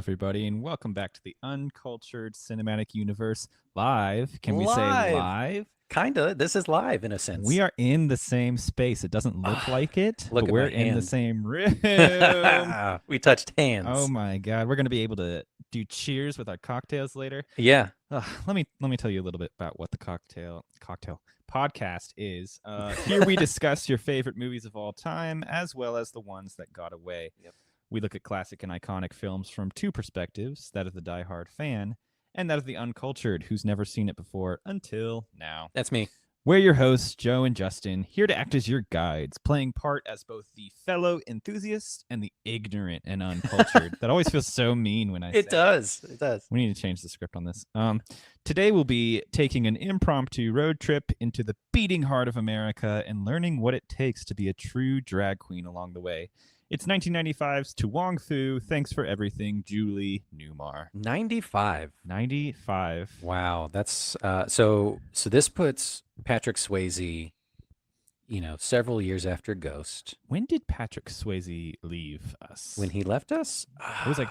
everybody, and welcome back to the Uncultured Cinematic Universe live. Can we say Live. live? Kinda. This is live in a sense. We are in the same space. It doesn't look Ah, like it, look but at we're my in the hand. same room. We touched Oh hands. my god, we're going to be able to do cheers with our cocktails later. Yeah. Let me tell you a little bit about what the cocktail podcast is. Here we discuss your favorite movies of all time, as well as the ones that got away. Yep. We look at classic and iconic films from two perspectives: that of the diehard fan, and that of the uncultured who's never seen it before until now. That's me. We're your hosts, Joe and Justin, here to act as your guides, playing part as both the fellow enthusiast and the ignorant and uncultured. That always feels so mean when I say It does. It does. We need to change the script on this. Today we'll be taking an impromptu road trip into the beating heart of America and learning what it takes to be a true drag queen along the way. It's 1995's To Wong Foo, Thanks for Everything, Julie Newmar. 95. 95. Wow. That's so this puts Patrick Swayze, several years after Ghost. When did Patrick Swayze leave us? When he left us? It was like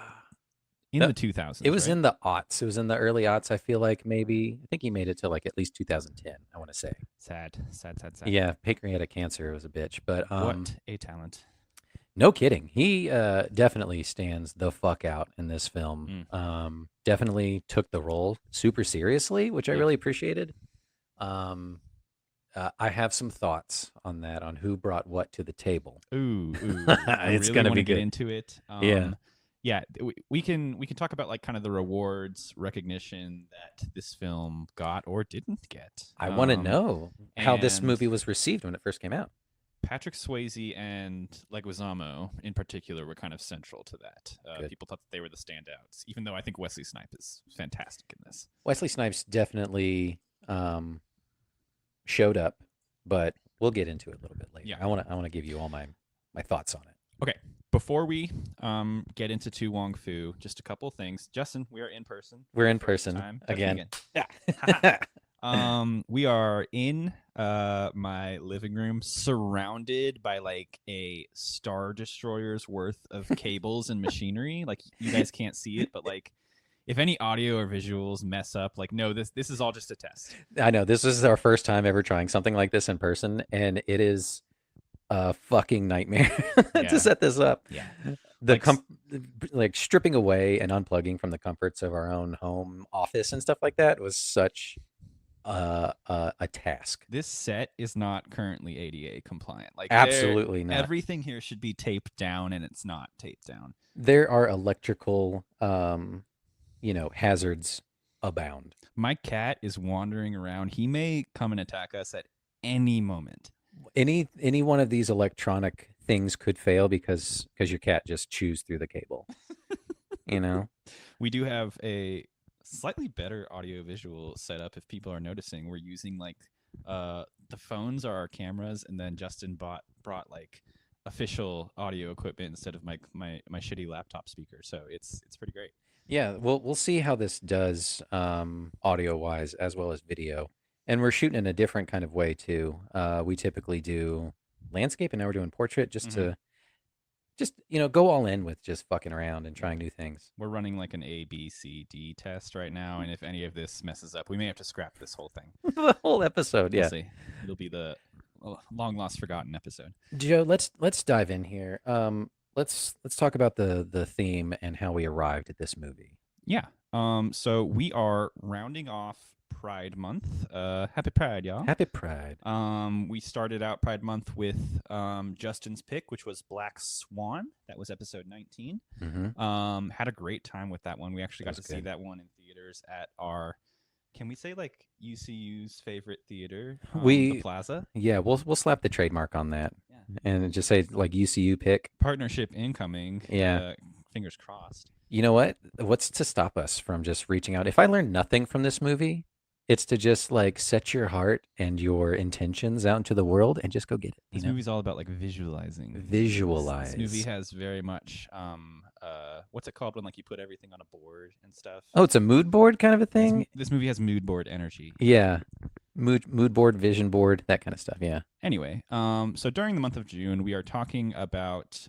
in the 2000s. It was right? in the aughts. It was in the early aughts, I feel like maybe. I think he made it to like at least 2010, I want to say. Sad. Yeah, pancreatic cancer was a bitch, but What a talent. no kidding. He definitely stands the fuck out in this film. Definitely took the role super seriously, which I really appreciated. I have some thoughts on that, on who brought what to the table. Ooh. I It's really gonna want be to get good. into it. Yeah, we can talk about like kind of the rewards, recognition that this film got or didn't get. I want to know how this and movie was received when it first came out. Patrick Swayze and Leguizamo in particular were kind of central to that. Good. People thought that they were the standouts, even though I think Wesley Snipes is fantastic in this. Wesley Snipes definitely showed up, but we'll get into it a little bit later. Yeah. I want to give you all my thoughts on it. Okay. Before we get into To Wong Foo, just a couple things. Justin, we are in person. We're in First person time. again. Yeah. We are in my living room, surrounded by like a Star Destroyer's worth of cables and machinery. Like you guys can't see it, but like if any audio or visuals mess up, like no, this is all just a test. I know this is our first time ever trying something like this in person, and it is a fucking nightmare to set this up. Yeah. Like stripping away and unplugging from the comforts of our own home office and stuff like that was such a task. This set is not currently ADA compliant. Like Absolutely not. Everything here should be taped down, and it's not taped down. There are electrical, hazards abound. My cat is wandering around. He may come and attack us at any moment. Any one of these electronic things could fail because your cat just chews through the cable. We do have a slightly better audio visual setup. If people are noticing, we're using like the phones are our cameras, and then Justin brought like official audio equipment instead of my shitty laptop speaker. So it's pretty great. Yeah, we'll see how this does audio wise as well as video. And we're shooting in a different kind of way too. We typically do landscape, and now we're doing portrait just to go all in with just fucking around and trying new things. We're running like an A, B, C, D test right now, and if any of this messes up, we may have to scrap this whole thing. The whole episode, yeah. We'll see. It'll be the long lost forgotten episode. Joe, let's dive in here. Let's talk about the theme and how we arrived at this movie. Yeah. So we are rounding off Pride Month. Happy Pride, y'all. Happy Pride. We started out Pride Month with Justin's pick, which was Black Swan. That was episode 19. Mm-hmm. Had a great time with that one. We actually got to good. see that one in theaters at our, can we say like UCU's favorite theater, the Plaza? Yeah, we'll slap the trademark on that, and just say like UCU pick. Partnership incoming. Yeah. Fingers crossed. You know what? What's to stop us from just reaching out? If I learned nothing from this movie, it's to just like set your heart and your intentions out into the world and just go get it. This movie's all about like visualizing. Visualize. This movie has very much what's it called when like you put everything on a board and stuff? Oh, it's a mood board kind of a thing? This movie has mood board energy. Yeah. Mood board, vision board, that kind of stuff. Yeah. Anyway, so during the month of June, we are talking about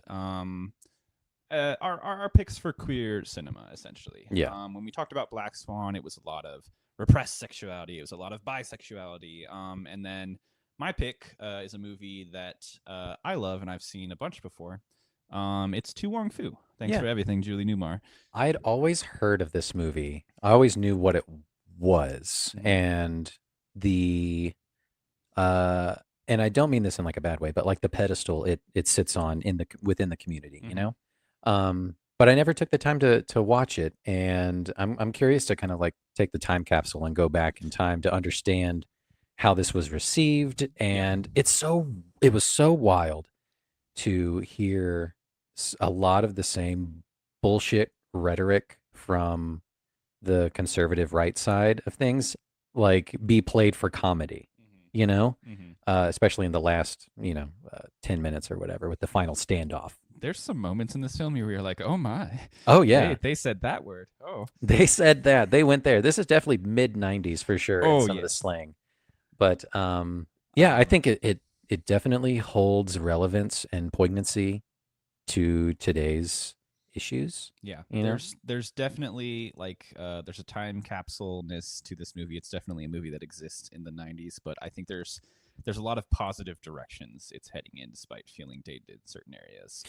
our picks for queer cinema, essentially. Yeah. When we talked about Black Swan, it was a lot of repressed sexuality. It was a lot of bisexuality. And then my pick is a movie that I love and I've seen a bunch before. It's To Wong Foo. Thanks Yeah. for everything, Julie Newmar. I'd always heard of this movie. I always knew what it was, Mhm. and the uh and I don't mean this in like a bad way, but like the pedestal it sits on in the within the community, you Mhm. know? But I never took the time to watch it, and I'm curious to kind of like take the time capsule and go back in time to understand how this was received. Yeah. And it was so wild to hear a lot of the same bullshit rhetoric from the conservative right side of things like be played for comedy, Mhm. you know, Mhm. especially in the last 10 minutes or whatever with the final standoff. There's some moments in this film where you're like, oh my, Oh they yeah. they said that word. Oh. They said that they went there. This is definitely mid 90s for sure in Oh some of the yes. slang. But yeah, I Um, think it definitely holds relevance and poignancy to today's issues, Yeah, you know? there's definitely like there's a time capsule-ness to this movie. It's definitely a movie that exists in the 90s, but I think there's a lot of positive directions it's heading in despite feeling dated in certain areas.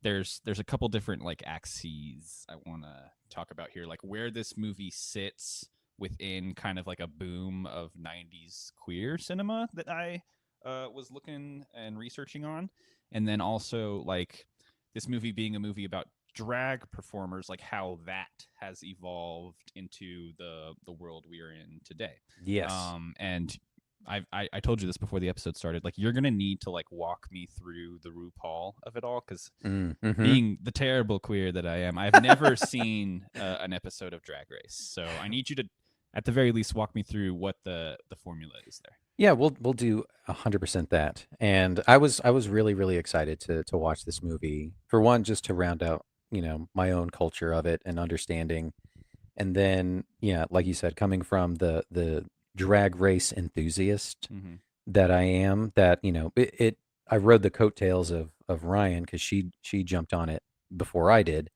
There's a couple different like axes I want to talk about here, like where this movie sits within kind of like a boom of 90s queer cinema that I was looking and researching on, and then also like this movie being a movie about drag performers, like how that has evolved into the world we are in today. Yes. And I told you this before the episode started. Like you're gonna need to like walk me through the RuPaul of it all, because Mm-hmm. being the terrible queer that I am, I've never seen an episode of Drag Race. So I need you to, at the very least, walk me through what the formula is there. Yeah, we'll do 100% that. And I was really really excited to watch this movie. For one, just to round out, my own culture of it and understanding. And then, yeah, like you said, coming from the drag race enthusiast Mm-hmm. that I am, that, I rode the coattails of Ryan because she jumped on it before I did.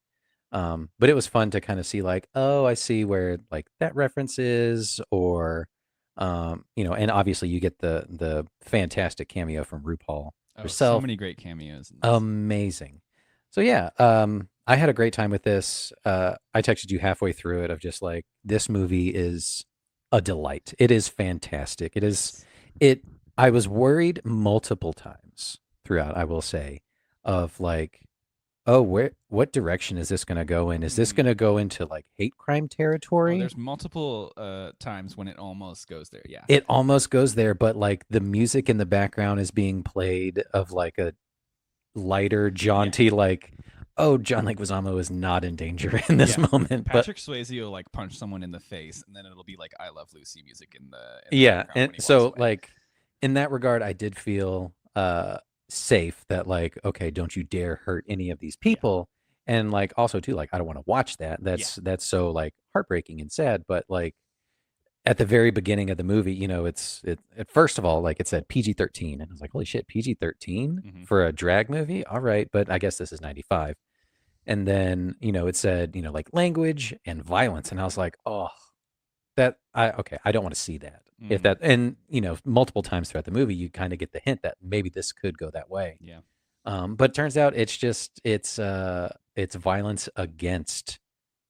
But it was fun to kind of see like, oh, I see where like that reference is, or and obviously you get the fantastic cameo from RuPaul Oh, so herself. many great cameos in this. Amazing. So yeah, I had a great time with this. I texted you halfway through it of just like this movie is a delight. It is fantastic. Yes. It. I was worried multiple times throughout, I will say, of like, oh, what direction is this going to go in? Is this Mm-hmm. going to go into like hate crime Oh, territory? there's multiple times when it almost goes there. Yeah. It almost goes there, but like the music in the background is being played of like a lighter, Yeah. jaunty, like, oh, John Leguizamo is not in danger in this Yeah. moment. But Patrick Swayze will like punch someone in the face, and then it'll be like "I Love Lucy" music in the yeah, background and when he walks so away. like in that regard, I did feel safe that like, okay, don't you dare hurt any of these Yeah. people. And like also too, like I don't want to watch that. Yeah. That's so like heartbreaking and sad. But like at the very beginning of the movie, first of all, like it said PG-13, and I was like, holy shit, PG-13 Mm-hmm. for a drag movie? All right, but I guess this is 95. And then, it said, like language and violence. And I was like, oh, okay, I don't want to see that. If Mm-hmm. that, and, multiple times throughout the movie, you kind of get the hint that maybe this could go that way. Yeah. But it turns out it's violence against,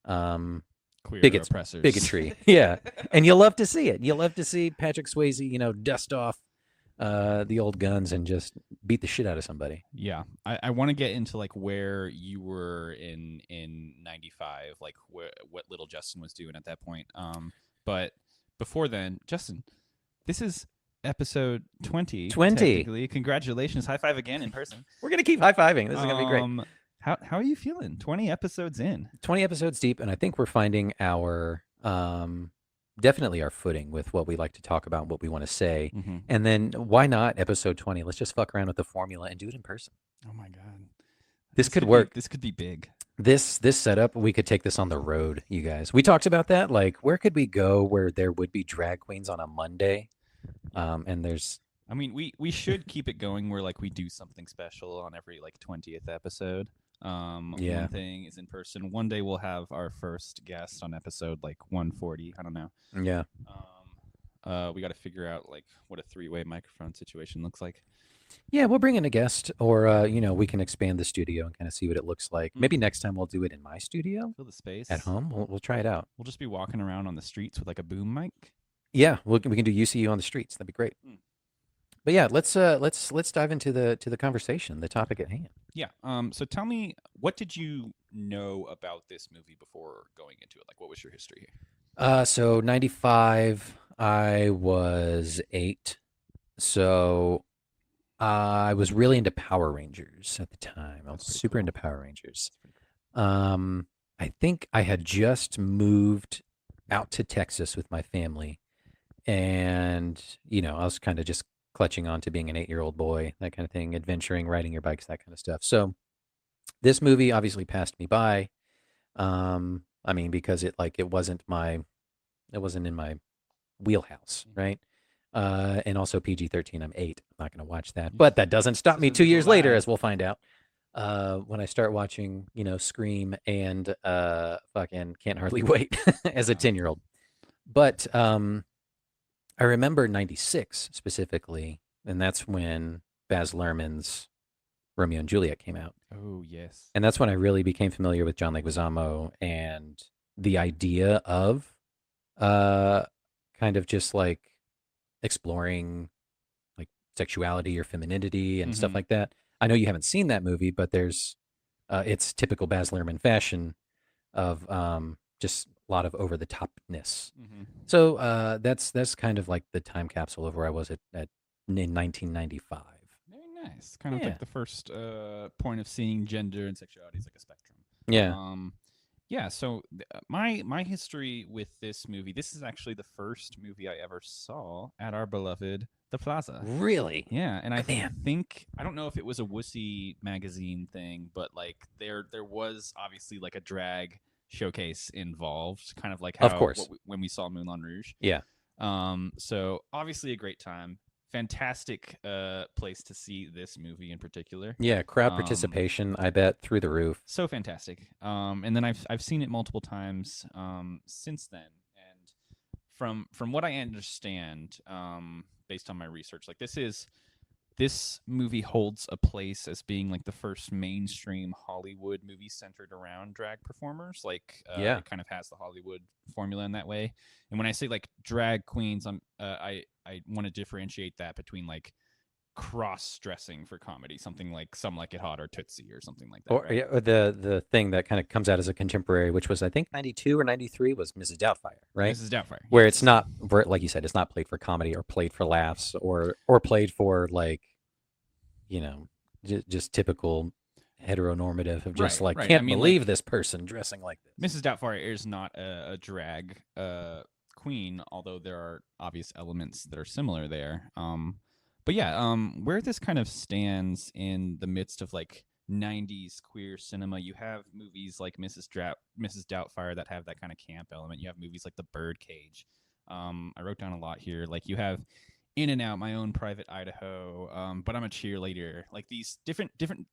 um, Queer bigots, oppressors. bigotry. Yeah. And you'll love to see it. You'll love to see Patrick Swayze, dust off, the old guns and just beat the shit out of somebody. Yeah, I want to get into like where you were in '95, like what little Justin was doing at that point. But before then, Justin, this is episode 20 20. technically. Congratulations, high five again in person. We're going to keep high fiving. This is going to be great. How are you feeling? 20 episodes in. 20 episodes deep, and I think we're finding our definitely our footing with what we like to talk about, what we want to say. Mm-hmm. And then why not episode 20? Let's just fuck around with the formula and do it in person. Oh my god, This could work. This could be big. This setup, we could take this on the road, you guys. We talked about that. Like, where could we go where there would be drag queens on a Monday? And there's I mean, we should keep it going where like we do something special on every like 20th episode. Yeah. One thing is in person. One day we'll have our first guest on episode like 140. I don't know. Yeah. We got to figure out like what a three-way microphone situation looks like. Yeah, we'll bring in a guest, or we can expand the studio and kind of see what it looks like. Maybe next time we'll do it in my studio Fill the space at home. We'll try it out. We'll just be walking around on the streets with like a boom mic. Yeah, we can do UCU on the streets. That'd be great. But yeah, let's dive into the conversation, the topic at hand. Yeah. So tell me, what did you know about this movie before going into it? Like, what was your history here? So 95, I was 8. So I was really into Power Rangers at the time. I was super into Power Rangers. I think I had just moved out to Texas with my family, and I was kind of just clutching on to being an 8-year-old boy, that kind of thing, adventuring, riding your bikes, that kind of stuff. So this movie obviously passed me by. I mean, because it wasn't in my wheelhouse, right? And also PG-13. I'm 8. I'm not going to watch that, but that doesn't stop me 2 years later, as we'll find out. When I start watching, Scream and fucking Can't Hardly Wait as a 10-year-old. But I remember 96 specifically, and that's when Baz Luhrmann's Romeo and Juliet came out. Oh, yes. And that's when I really became familiar with John Leguizamo and the idea of kind of just like exploring like sexuality or femininity and stuff like that. I know you haven't seen that movie, but there's it's typical Baz Luhrmann fashion of just a lot of over the topness. So that's kind of like the time capsule of where I was at in 1995. Very nice. Kind of like the first point of seeing gender and sexuality as like a spectrum. Yeah. Yeah, so my history with this movie, this is actually the first movie I ever saw at our beloved The Plaza. Really? Yeah, and I think I don't know if it was a Wussy magazine thing, but like there was obviously like a drag showcase involved, kind of like how of course. When we saw Moulin Rouge. Yeah. So obviously a great time. Fantastic place to see this movie in particular. Yeah, crowd participation, I bet, through the roof. So fantastic. And then I've seen it multiple times since then. And from what I understand, based on my research, like this movie holds a place as being like the first mainstream Hollywood movie centered around drag performers. Like, it kind of has the Hollywood formula in that way. And when I say like drag queens, I want to differentiate that between like cross-dressing for comedy, something like Some Like It Hot or Tootsie or something like that. Or, right? or the thing that kind of comes out as a contemporary, which was I think 92 or 93, was Mrs. Doubtfire, right? Mrs. Doubtfire, where it's not, like you said, it's not played for comedy or played for laughs or played for like, just typical heteronormative of just can't believe this person dressing like this. Mrs. Doubtfire is not a drag queen, although there are obvious elements that are similar there. But yeah, where this kind of stands in the midst of like 90s queer cinema, you have movies like Mrs. Doubtfire that have that kind of camp element. You have movies like The Birdcage. I wrote down a lot here. Like you have In and Out, My Own Private Idaho, But I'm a Cheerleader. Like these different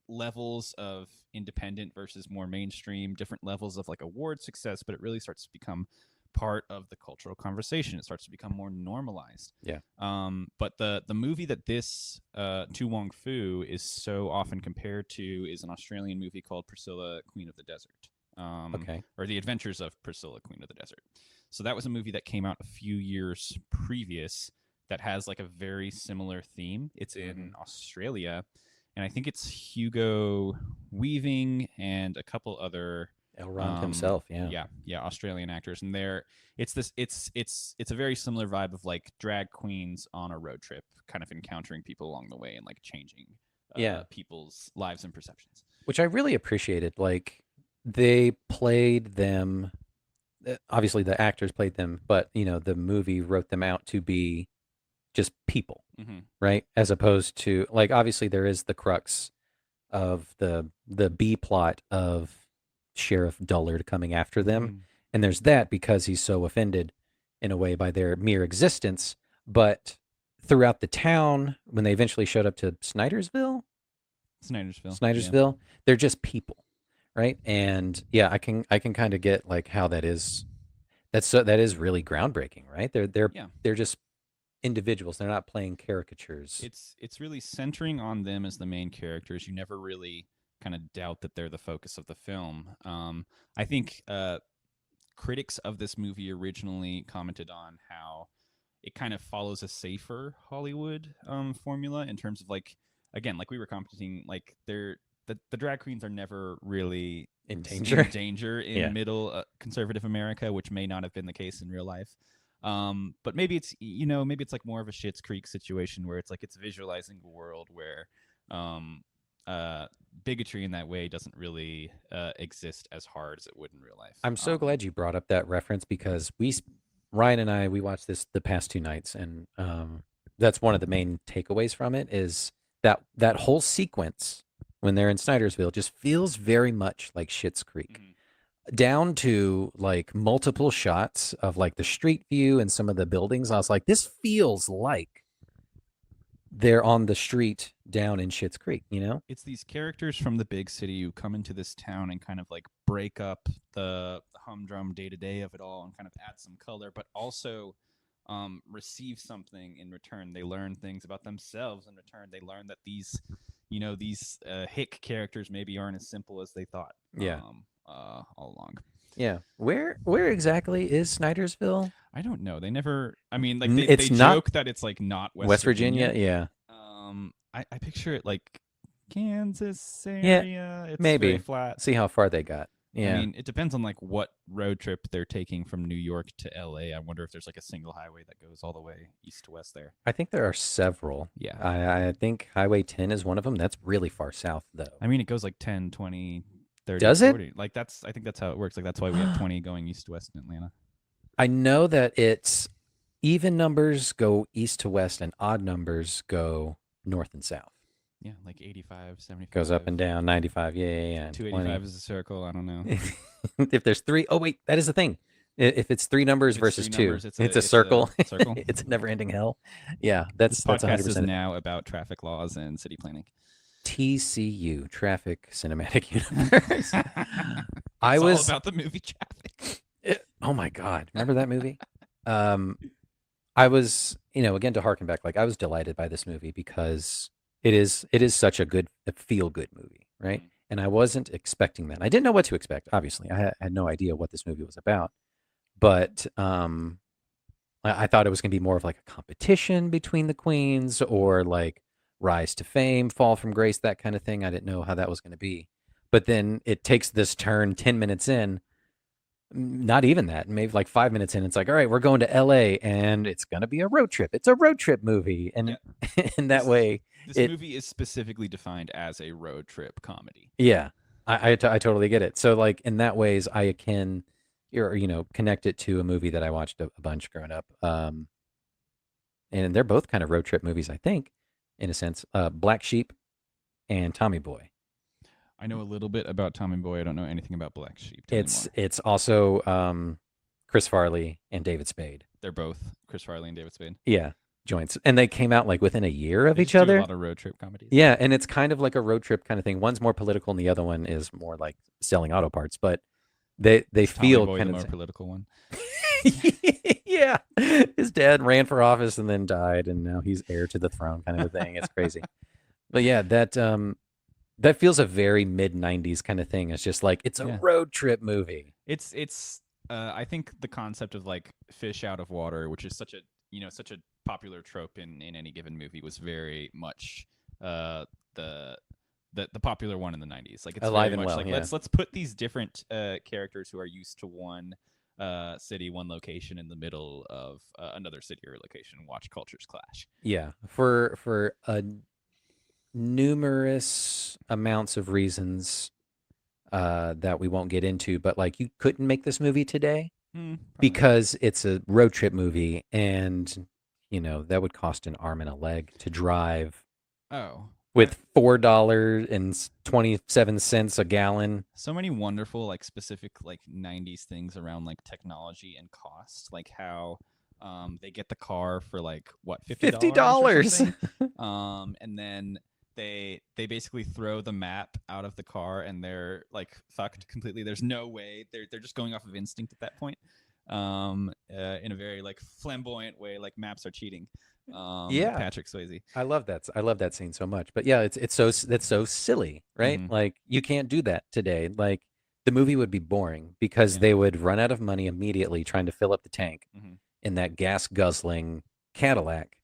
levels of independent versus more mainstream, different levels of like award success, but it really starts to become part of the cultural conversation. It starts to become more normalized. Yeah. But the movie that this To Wong Foo is so often compared to is an Australian movie called Priscilla, Queen of the Desert. Or The Adventures of Priscilla, Queen of the Desert. So that was a movie that came out a few years previous that has like a very similar theme. It's in Australia, and I think it's Hugo Weaving and a couple other Elrond himself, Australian actors, and it's a very similar vibe of like drag queens on a road trip, kind of encountering people along the way and like changing people's lives and perceptions, which I really appreciated. Like they played them, obviously the actors played them, but the movie wrote them out to be just people, right? As opposed to like, obviously there is the crux of the B plot of Sheriff Dullard coming after them, and there's that because he's so offended in a way by their mere existence. But throughout the town, when they eventually showed up to Snydersville, they're just people. right? And yeah, I can kind of get like how that is. That is really groundbreaking, right? Yeah. They're just individuals. They're not playing caricatures. It's really centering on them as the main characters. You never really kind of doubt that they're the focus of the film. I think critics of this movie originally commented on how it kind of follows a safer Hollywood formula in terms of like, again, like we were commenting, like the drag queens are never really In in danger. danger in Yeah. middle conservative America, which may not have been the case in real life. But maybe it's, maybe it's like more of a Schitt's Creek situation where it's like it's visualizing a world where um, uh, bigotry in that way doesn't really exist as hard as it would in real life. I'm so glad you brought up that reference because Ryan and I, we watched this the past 2 nights, and that's one of the main takeaways from it is that whole sequence when they're in Snydersville just feels very much like Schitt's Creek, Mhm. down to like multiple shots of like the street view and some of the buildings. I was like, this feels like they're on the street down in Schitt's Creek, you know? It's these characters from the big city who come into this town and kind of like break up the humdrum day to day of it all and kind of add some color, but also receive something in return. They learn things about themselves in return. They learn that these hick characters maybe aren't as simple as they thought Yeah. all along. Yeah. Where exactly is Snydersville? I don't know. They never. I mean, like they It's not joke that it's like not West West Virginia. Virginia. Yeah. I picture it like Kansas Yeah, area. It's very maybe. flat. See how far they got. I Yeah. mean, it depends on like what road trip they're taking from New York to LA. I wonder if there's like a single highway that goes all the way east to west there. I think there are several. Yeah. I think Highway 10 is one of them. That's really far south, though. I mean, it goes like 10, 20, 30, Does it? 40. Like I think that's how it works. Like that's why we have 20 going east to west in Atlanta. I know that it's even numbers go east to west and odd numbers go north and south. Yeah, like 85, Goes up 75. and down, 95, yeah, and 285 20. is a circle. I don't know. If there's three, oh, wait, that is the thing. If it's three numbers If it's versus three two, numbers, it's it's a a circle. circle. It's a never ending hell. Yeah, This that's podcast is 100% it. now about traffic laws and city planning. TCU, Traffic Cinematic Universe. I It's all was, about the movie Traffic. oh my God, remember that movie? Um, I was, again to harken back, like I was delighted by this movie because it is such a feel good movie, right? Mhm. And I wasn't expecting that. I didn't know what to expect. Obviously, I had no idea what this movie was about, but I thought it was going to be more of like a competition between the queens or like rise to fame, fall from grace, that kind of thing. I didn't know how that was going to be, but then it takes this turn 10 minutes in, not even that, maybe like 5 minutes in, it's like, all right, we're going to LA and it's gonna be a road trip. It's a road trip movie. Yeah. And in that This way, this it movie is specifically defined as a road trip comedy. yeah, I totally get it. So like in that ways I can or connect it to a movie that I watched a bunch growing up. And they're both kind of road trip movies, I think, in a sense. Black Sheep and Tommy Boy. I know a little bit about Tommy Boy. I don't know anything about Black Sheep. Tell me It's more. it's also Chris Farley and David Spade. They're both Chris Farley and David Spade. Yeah, joints. And they came out like within a year of They each just do a other. lot of road trip comedies. Yeah, and it's kind of like a road trip kind of thing. One's more political, and the other one is more like selling auto parts. But they Is Tommy feel Boy kind the of more the same. political one? Yeah, his dad ran for office and then died, and now he's heir to the throne, kind of a thing. It's crazy. But yeah, that feels a very mid '90s kind of thing. It's just like it's a Yeah. road trip movie. It's I think the concept of like fish out of water, which is such a popular trope in any given movie, was very much the the popular one in the 90s. Like it's Alive very and much well, like yeah. let's put these different characters who are used to one city, one location in the middle of another city or location and watch cultures clash. Yeah, for a numerous amounts of reasons that we won't get into, but like you couldn't make this movie today Probably not. because it's a road trip movie, and that would cost an arm and a leg to drive Oh, with $4.27 a gallon. so many wonderful like specific like 90s things around like technology and cost, like how they get the car for like what, $50 or $50. something, and then they basically throw the map out of the car and they're like fucked completely. There's no way. They're just going off of instinct at that point. In a very like flamboyant way, like maps are cheating. Yeah, Patrick Swayze. I love that. I love that scene so much. But yeah, that's so silly, right? Mm-hmm. Like you can't do that today. Like the movie would be boring because Yeah. they would run out of money immediately trying to fill up the tank Mm-hmm. in that gas guzzling Cadillac,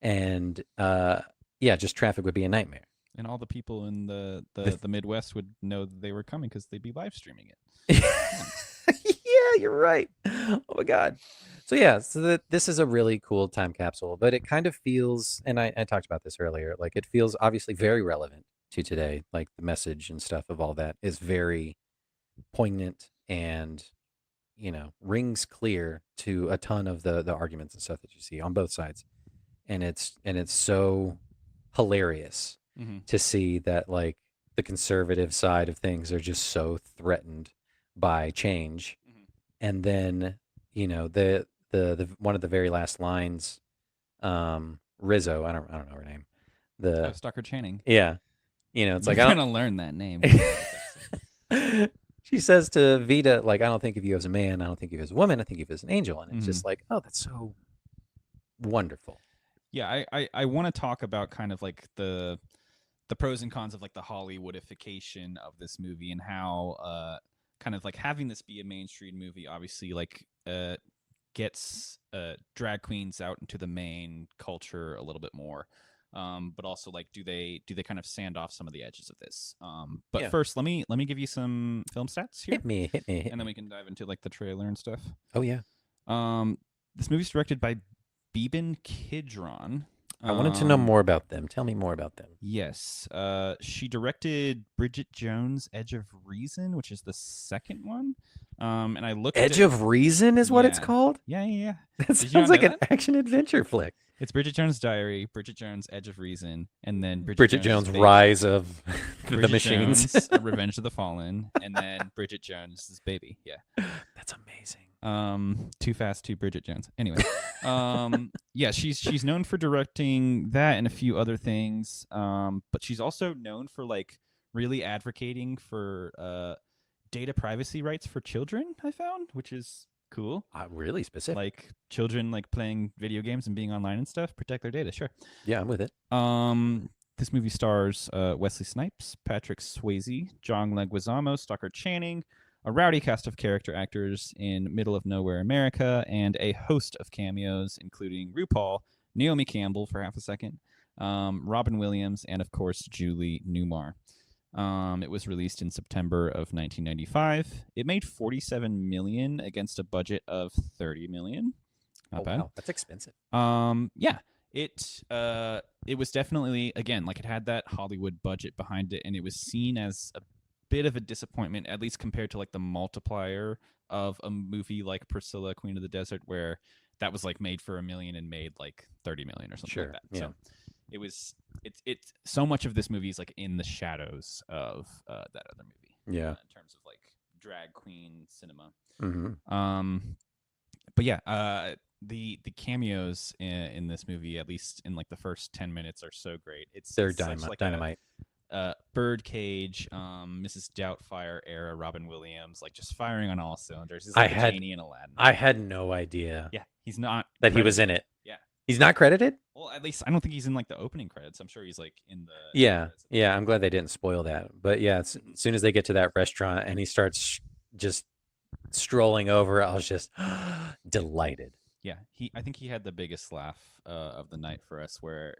and yeah, just traffic would be a nightmare. And all the people in the Midwest would know that they were coming because they'd be live streaming it. Come on. Yeah, you're right. Oh my god. So yeah, this is a really cool time capsule, but it kind of feels, and I talked about this earlier, like it feels obviously very relevant to today. Like the message and stuff of all that is very poignant and rings clear to a ton of the arguments and stuff that you see on both sides, and it's so hilarious Mm-hmm. to see that like the conservative side of things are just so threatened by change. Mm-hmm. And then the one of the very last lines, Rizzo, I don't know her name, Oh, the Stockard Channing. yeah, it's You're like I gonna learn that name don't. before this episode. She says to Vita, like, I don't think of you as a man, I don't think of you as a woman, I think of you as an angel. And it's Mm-hmm. just like, oh, that's so wonderful. Yeah, I want to talk about kind of like the pros and cons of like the Hollywoodification of this movie and how kind of like having this be a mainstream movie obviously like gets drag queens out into the main culture a little bit more. But also like do they kind of sand off some of the edges of this? But Yeah. first let me give you some film stats here. Hit me. And then we can dive into like the trailer and stuff. Oh yeah. This movie's directed by Beeben Kidron. I wanted to know more about them. Tell me more about them. Yes. She directed Bridget Jones' Edge of Reason, which is the second one. And I looked Edge at of Reason is what it's Yeah. called? Yeah. That Did you sounds not like know an that? action adventure flick. It's Bridget Jones' Diary, Bridget Jones' Edge of Reason, and then Bridget Jones' Baby. Rise of the Bridget Machines. Jones, Revenge of the Fallen, and then Bridget Jones' Baby. Yeah. That's amazing. Too Fast, Too Bridget Jones. Anyway, yeah, she's known for directing that and a few other things. But she's also known for like really advocating for data privacy rights for children. I found, which is cool. Really specific. Like children like playing video games and being online and stuff, protect their data. Sure. Yeah, I'm with it. This movie stars Wesley Snipes, Patrick Swayze, John Leguizamo, Stockard Channing, a rowdy cast of character actors in middle of nowhere America, and a host of cameos, including RuPaul, Naomi Campbell for half a second, Robin Williams, and of course Julie Newmar. It was released in September of 1995. It made $47 million against a budget of $30 million. Not bad. Wow, that's expensive. Yeah. It was definitely, again, like it had that Hollywood budget behind it, and it was seen as a bit of a disappointment, at least compared to like the multiplier of a movie like Priscilla, Queen of the Desert, where that was like made for $1 million and made like 30 million or something like that. Yeah. So it's so much of this movie is like in the shadows of that other movie. Yeah. In terms of like drag queen cinema. Mm-hmm. But yeah, the cameos in this movie, at least in like the first 10 minutes, are so great. They're it's such like dynamite. Birdcage, Mrs. Doubtfire era Robin Williams, like just firing on all cylinders. He's I like a had- genie in Aladdin. I had no idea Yeah, he's not that he was credited. in it. Yeah. He's not credited? Well, at least I don't think he's in like the opening credits. I'm sure he's like in the Yeah. Yeah, I'm glad they didn't spoil that. But yeah, as soon as they get to that restaurant and he starts just strolling over, I was just delighted. Yeah, I think he had the biggest laugh of the night for us, where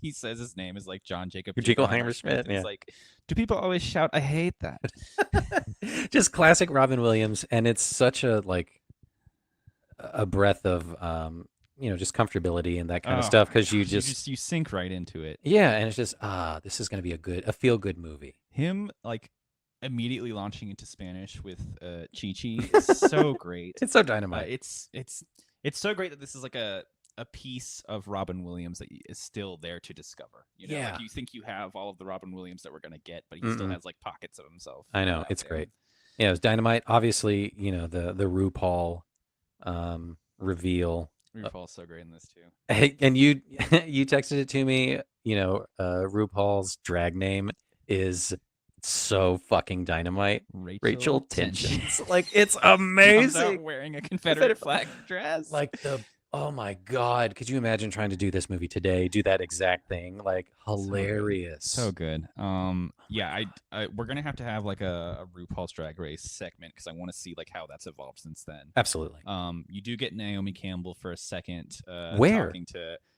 he says his name is like John Jacob Jingleheimer Smith. and Yeah. It's like, do people always shout, "I hate that"? Just classic Robin Williams, and it's such a like a breath of just comfortability and that kind of stuff, because you sink right into it. Yeah, and it's just this is going to be a feel good movie. Him like immediately launching into Spanish with Chi-Chi is so great. It's so dynamite. It's so great that this is like a piece of Robin Williams that is still there to discover. Yeah. Like you think you have all of the Robin Williams that we're gonna get, but he still has like pockets of himself. I know, it's great. Yeah, it was dynamite. Obviously, the RuPaul reveal RuPaul's so great in this too. And you you texted it to me. RuPaul's drag name is so fucking dynamite. Rachel Tensions. Like, it's Comes out amazing. wearing a Confederate flag dress. Like oh my God. Could you imagine trying to do this movie today? Do that exact thing. Like, hilarious. So good. Yeah, we're gonna have to have like a RuPaul's Drag Race segment because I want to see like how that's evolved since then. Absolutely. You do get Naomi Campbell for a second. Where?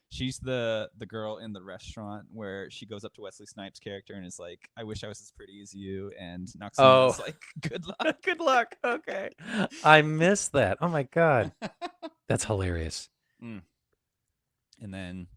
She's the girl in the restaurant where she goes up to Wesley Snipes' character and is like, "I wish I was as pretty as you," and Noxeema's like, "Good luck." Good luck. Okay. I missed that. Oh my God. That's hilarious. And then,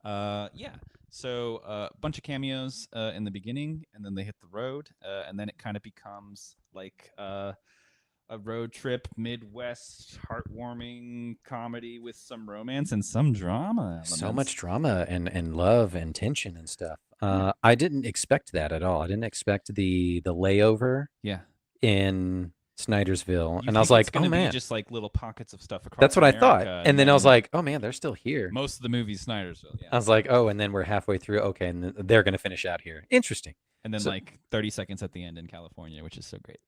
yeah. So a bunch of cameos in the beginning, and then they hit the road, and then it kind of becomes like a road trip, Midwest, heartwarming comedy with some romance and some drama elements. So much drama and love and tension and stuff. I didn't expect that at all. I didn't expect the layover. Yeah. In Snydersville, and I was like, "Oh man, be just like little pockets of stuff across." That's what America. I thought, and then I was like, "Oh man, they're still here." Most of the movie's Snydersville. Yeah. I was like, "Oh," and then we're halfway through. Okay, and they're going to finish out here. Interesting. And then like 30 seconds at the end in California, which is so great.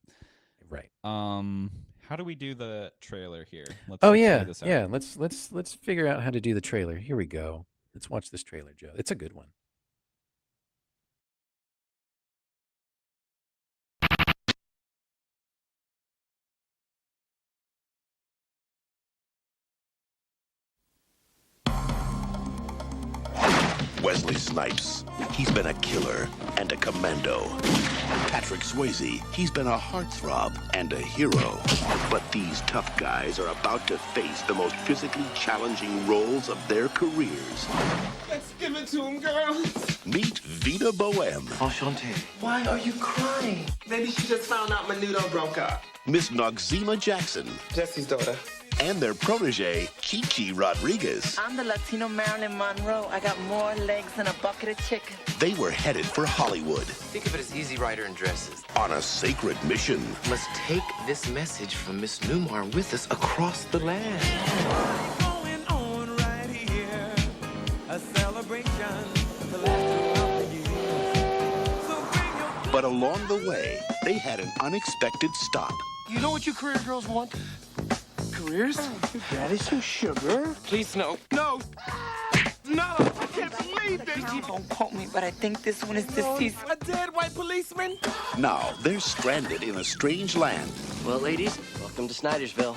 Right. How do we do the trailer here? Let's yeah. Let's figure out how to do the trailer. Here we go. Let's watch this trailer, Joe. It's a good one. Wesley Snipes, he's been a killer and a commando. Patrick Swayze, he's been a heartthrob and a hero. But these tough guys are about to face the most physically challenging roles of their careers. Let's give it to him, girls. Meet Vita Boheme. Enchanté. Why are you crying? Maybe she just found out Menudo broke up. Miss Noxeema Jackson. Jesse's daughter. And their protege, Chichi Rodriguez. I'm the Latino Marilyn Monroe. I got more legs than a bucket of chicken. They were headed for Hollywood. Think of it as Easy Rider in dresses. On a sacred mission. Let's take this message from Miss Newmar with us across the land. Going on right here, a celebration to last throughout the year. So bring your... But along the way, they had an unexpected stop. You know what you career girls want? Careers? Daddy, some sugar. Please, no. No. No, I can't believe this. Don't quote me, but I think this one is deceased. A dead white policeman? Now, they're stranded in a strange land. Well, ladies, welcome to Snydersville.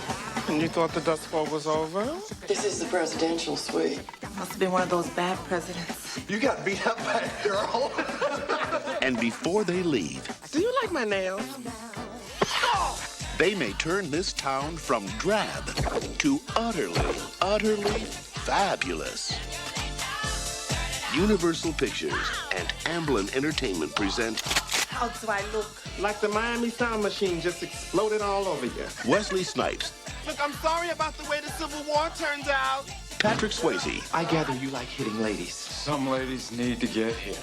And you thought the Dust Bowl was over? This is the presidential suite. Must have been one of those bad presidents. You got beat up by a girl? And before they leave, Do you like my nails? they may turn this town from drab to utterly fabulous. Universal Pictures and Amblin Entertainment present How do I look? Like the Miami Sound Machine just exploded all over you. Wesley Snipes, Look, I'm sorry about the way the Civil War turned out. Patrick Swayze, I gather you like hitting ladies. Some ladies need to get hit.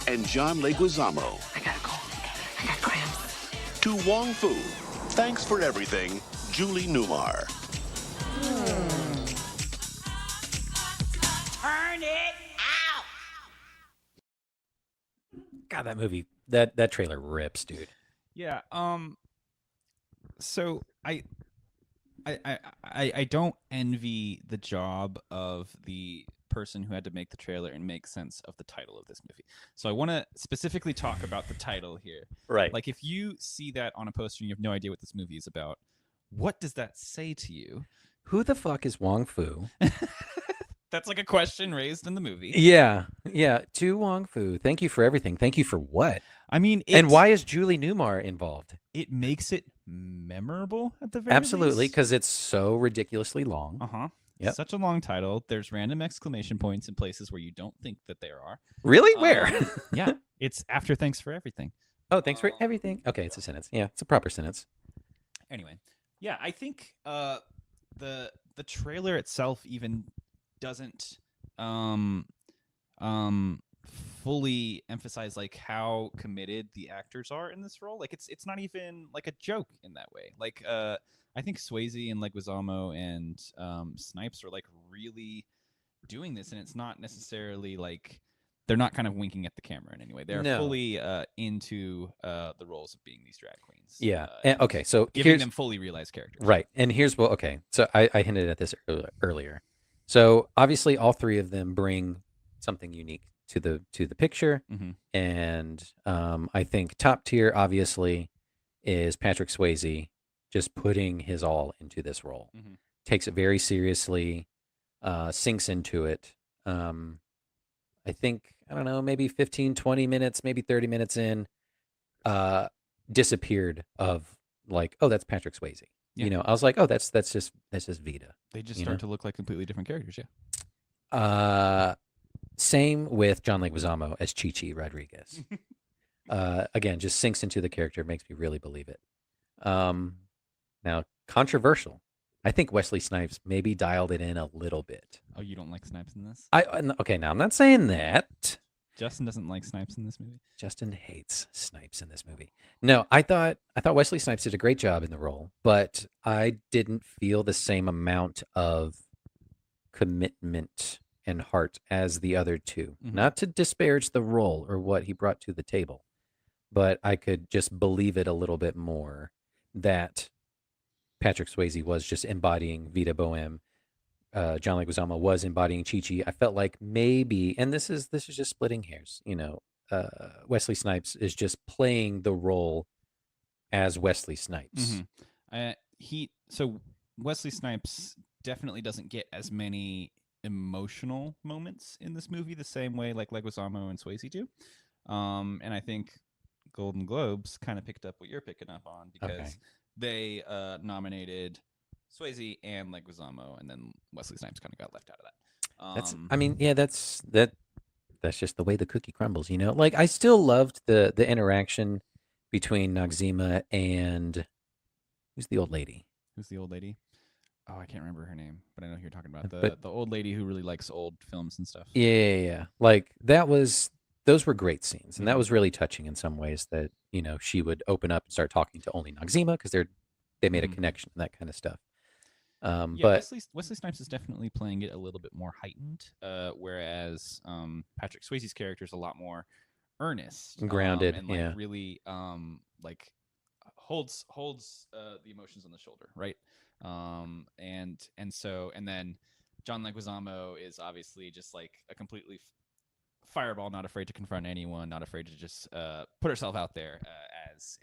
and John Leguizamo. I gotta go. I got cramps. To Wong Foo, thanks for everything, Julie Newmar. Turn it out! God, that movie, that trailer rips, dude. Yeah. So I don't envy the job of the person who had to make the trailer and make sense of the title of this movie. So I want to specifically talk about the title here. Right. Like if you see that on a poster and you have no idea what this movie is about, what does that say to you? Who the fuck is Wong Foo? That's like a question raised in the movie. Yeah. To Wong Foo. Thank you for everything. Thank you for what? I mean, and why is Julie Newmar involved? It makes it memorable at the very Absolutely, least. because it's so ridiculously long. Uh-huh. Yep. Such a long title. There's random exclamation points in places where you don't think that there are. Really? Where? Yeah. It's after thanks for everything. Oh, thanks for everything. Okay, it's a sentence. Yeah, it's a proper sentence. Anyway, yeah, I think the trailer itself even doesn't fully emphasize like how committed the actors are in this role. Like it's not even like a joke in that way. Like I think Swayze and Leguizamo and Snipes are like really doing this, and it's not necessarily like they're not kind of winking at the camera in any way. They're No. fully into the roles of being these drag queens. Yeah. And Okay. So giving here's them fully realized characters. right. And here's what. Okay. So I hinted at this earlier. So obviously, all three of them bring something unique to the picture, Mhm. and I think top tier obviously is Patrick Swayze, just putting his all into this role. Mhm. Takes it very seriously, sinks into it. I think, I don't know, maybe 15, 20 minutes, maybe 30 minutes in, disappeared of like, oh, that's Patrick Swayze. Yeah. You know, I was like, oh, that's just Vita. They just you start know? to look like completely different characters. Yeah. Same with John Leguizamo as Chi-Chi Rodriguez. Again, just sinks into the character, makes me really believe it. Now, controversial. I think Wesley Snipes maybe dialed it in a little bit. Oh, you don't like Snipes in this? Okay, now I'm not saying that. Justin doesn't like Snipes in this movie. Justin hates Snipes in this movie. No, I thought Wesley Snipes did a great job in the role, but I didn't feel the same amount of commitment and heart as the other two. Mhm. Not to disparage the role or what he brought to the table, but I could just believe it a little bit more that Patrick Swayze was just embodying Vita Boheme. John Leguizamo was embodying Chi-Chi. I felt like maybe, and this is just splitting hairs, you know, Wesley Snipes is just playing the role as Wesley Snipes. So Wesley Snipes definitely doesn't get as many emotional moments in this movie the same way like Leguizamo and Swayze do. And I think Golden Globes kind of picked up what you're picking up on because they nominated Swayze and Leguizamo, and then Wesley Snipes kind of got left out of that. That's just the way the cookie crumbles, you know. Like I still loved the interaction between Noxzema and who's the old lady? Who's the old lady? Oh, I can't remember her name, but I know who you're talking about. But The old lady who really likes old films and stuff. Yeah. Like those were great scenes, and that was really touching in some ways. That you know she would open up and start talking to only Noxzema because they made a connection and that kind of stuff. But Wesley Snipes is definitely playing it a little bit more heightened, whereas Patrick Swayze's character is a lot more earnest, grounded, and like really like holds the emotions on the shoulder, right? And then John Leguizamo is obviously just like a completely fireball, not afraid to confront anyone, not afraid to just put herself out there as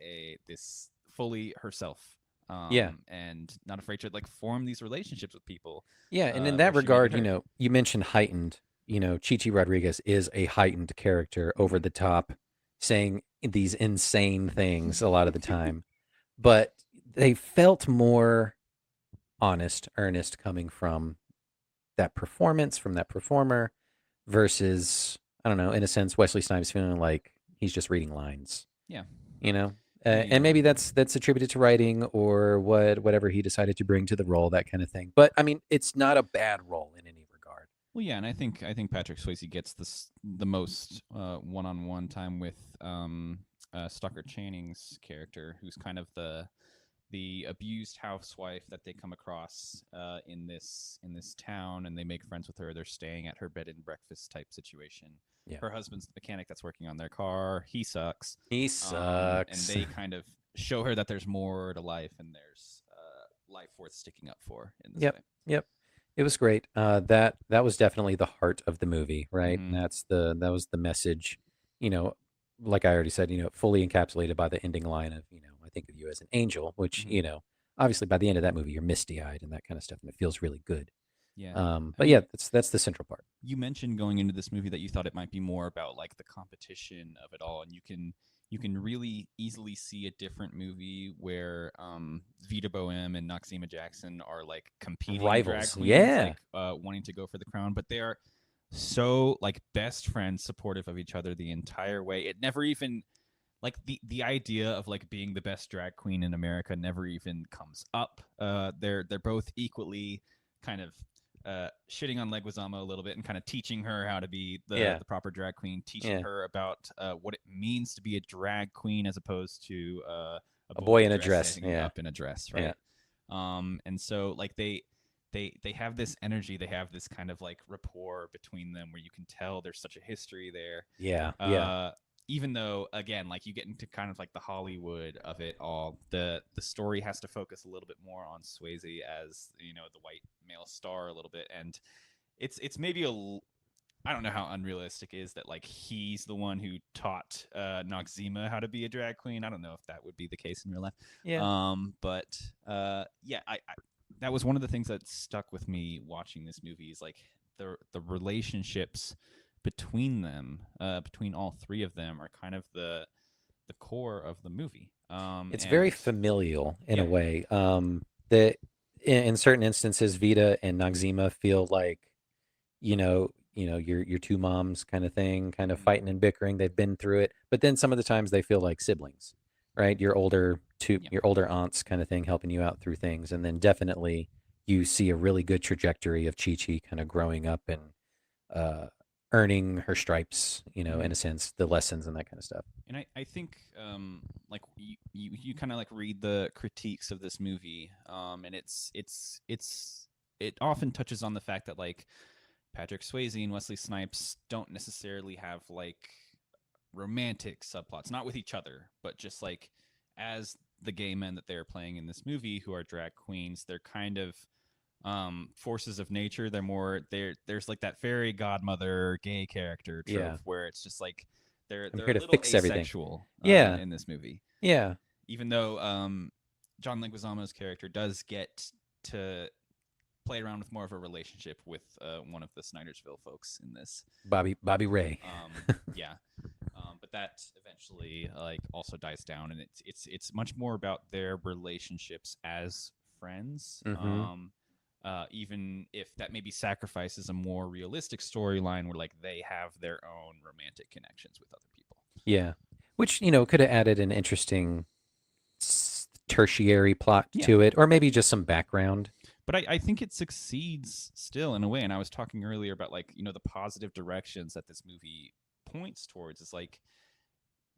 this fully herself. And not afraid to like form these relationships with people. Yeah, and in that regard, you know, you mentioned heightened. You know, Chi-Chi Rodriguez is a heightened character, over the top, saying these insane things a lot of the time. But they felt more honest, earnest, coming from that performance, from that performer, versus, I don't know, in a sense, Wesley Snipes feeling like he's just reading lines. Yeah. You know? And maybe that's attributed to writing or whatever he decided to bring to the role, that kind of thing. But I mean, it's not a bad role in any regard. Well, yeah, and I think Patrick Swayze gets the most one-on-one time with Stockard Channing's character, who's kind of the abused housewife that they come across in this town, and they make friends with her. They're staying at her bed and breakfast type situation. Yeah. Her husband's the mechanic that's working on their car. He sucks. And they kind of show her that there's more to life, and there's life worth sticking up for in this way. Yep. It was great. That was definitely the heart of the movie, right? Mhm. And that was the message, you know, like I already said, you know, fully encapsulated by the ending line of, you know, I think of you as an angel, which, you know, obviously by the end of that movie, you're misty-eyed and that kind of stuff, and it feels really good. Yeah. But yeah, that's the central part. You mentioned going into this movie that you thought it might be more about like the competition of it all, and you can really easily see a different movie where Vita Boheme and Noxzema Jackson are like competing Rivals, drag queens, like wanting to go for the crown, but they are so like best friends, supportive of each other the entire way. It never even like the idea of like being the best drag queen in America never even comes up. They're both equally kind of shitting on Leguizamo a little bit and kind of teaching her how to be Yeah. the proper drag queen, teaching Yeah. her about what it means to be a drag queen as opposed to A boy in a dressing dress. Yeah. up in a dress, right? And so like they have this energy, they have this kind of like rapport between them where you can tell there's such a history there. Yeah. Yeah. Even though again, like you get into kind of like the Hollywood of it all, the story has to focus a little bit more on Swayze as, you know, the white male star a little bit, and it's maybe I don't know how unrealistic it is that like he's the one who taught Noxzema how to be a drag queen. I don't know if that would be the case in real life. Yeah. But yeah, I that was one of the things that stuck with me watching this movie is like the relationships between them, between all three of them, are kind of the core of the movie. It's very and familial in a Yeah. way. That in certain instances, Vita and Noxzema feel like, your two moms kind of thing, kind of Mhm. fighting and bickering. They've been through it, but then some of the times they feel like siblings, right? Your older Yeah. your older aunts kind of thing, helping you out through things, and then definitely you see a really good trajectory of Chi Chi kind of growing up and uh, earning her stripes, in Mhm. a sense, the lessons and that kind of stuff. And I think like you kind of like read the critiques of this movie, and it often touches on the fact that like Patrick Swayze and Wesley Snipes don't necessarily have like romantic subplots, not with each other, but just like as the gay men that they're playing in this movie who are drag queens, they're kind of forces of nature. There's like that fairy godmother gay character trope Yeah. where it's just like they're I'm they're here a to little fix everything. asexual Yeah. in this movie, Yeah. even though John Leguizamo's character does get to play around with more of a relationship with one of the Snydersville folks in this. Bobby Ray. Yeah. But that eventually like also dies down, and it's much more about their relationships as friends. Mhm. Even if that maybe sacrifices a more realistic storyline where like they have their own romantic connections with other people. Yeah. Which, could have added an interesting tertiary plot Yeah. to it, or maybe just some background. But I think it succeeds still in a way. And I was talking earlier about like, you know, the positive directions that this movie points towards. It's like,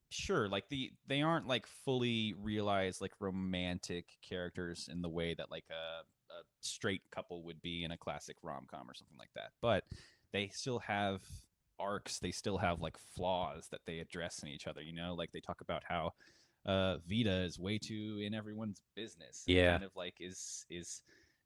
sure, like they aren't like fully realized like romantic characters in the way that like a straight couple would be in a classic rom-com or something like that. But they still have arcs, they still have like flaws that they address in each other, you know? Like they talk about how Vita is way too in everyone's business and Yeah. kind of like is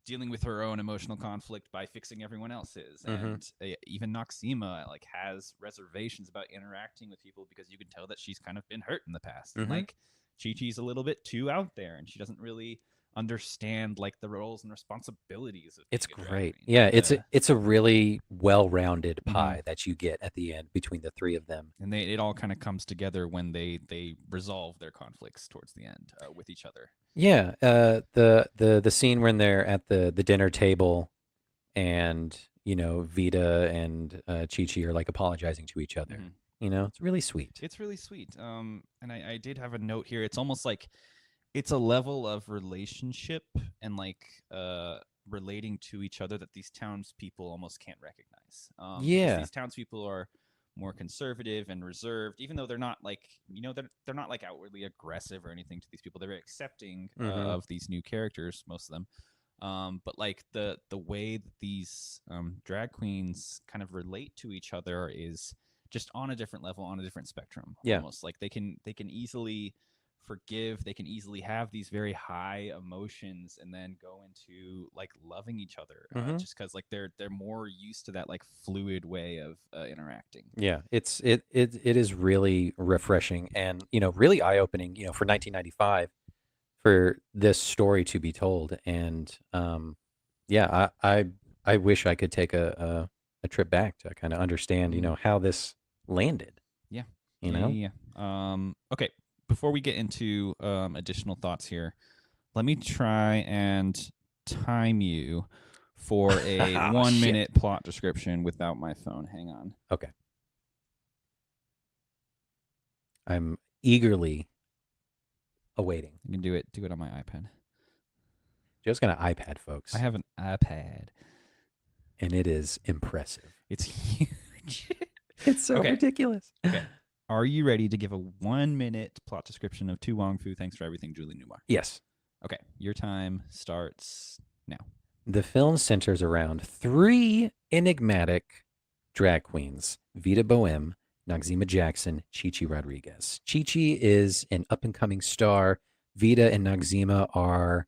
dealing with her own emotional conflict by fixing everyone else's. Mhm. And even Noxzema like has reservations about interacting with people because you can tell that she's kind of been hurt in the past. And Mhm. like Chi-Chi's a little bit too out there and she doesn't really understand like the roles and responsibilities of It's being a drag great. queen. Yeah, And, it's a really well-rounded Mhm. pie that you get at the end between the three of them. and it all kind of comes together when they resolve their conflicts towards the end with each other. Yeah, the scene when they're at the dinner table, and Vita and Chi Chi are like apologizing to each other. Mhm. It's really sweet. It's really sweet. And I did have a note here. It's almost like it's a level of relationship and like relating to each other that these townspeople almost can't recognize. Because Yeah. these townspeople are more conservative and reserved, even though they're not like they're not like outwardly aggressive or anything to these people. They're very accepting Mhm. of these new characters, most of them. But like the way that these drag queens kind of relate to each other is just on a different level, on a different spectrum. Yeah. Almost like they can easily forgive, they can easily have these very high emotions and then go into like loving each other, Mhm. just because like they're more used to that like fluid way of interacting. Yeah, it is really refreshing and really eye-opening, for 1995 for this story to be told. And yeah, I wish I could take a trip back to kind of understand, Mhm. how this landed. Yeah. You Yeah, know? yeah, yeah. Okay. Before we get into additional thoughts here, let me try and time you for a Ah, 1 shit. minute plot description without my phone. Hang on. Okay. I'm eagerly awaiting. You can do it. Do it on my iPad. Joe's got an iPad, folks. I have an iPad. and it is impressive. It's huge. It's so Okay. ridiculous. Okay. Are you ready to give a 1-minute plot description of To Wong Foo? Thanks for everything, Julie Newmar. Yes. Okay. Your time starts now. The film centers around 3 enigmatic drag queens: Vita Boheme, Noxzema Jackson, Chi-Chi Rodriguez. Chi-Chi is an up-and-coming star. Vita and Noxzema are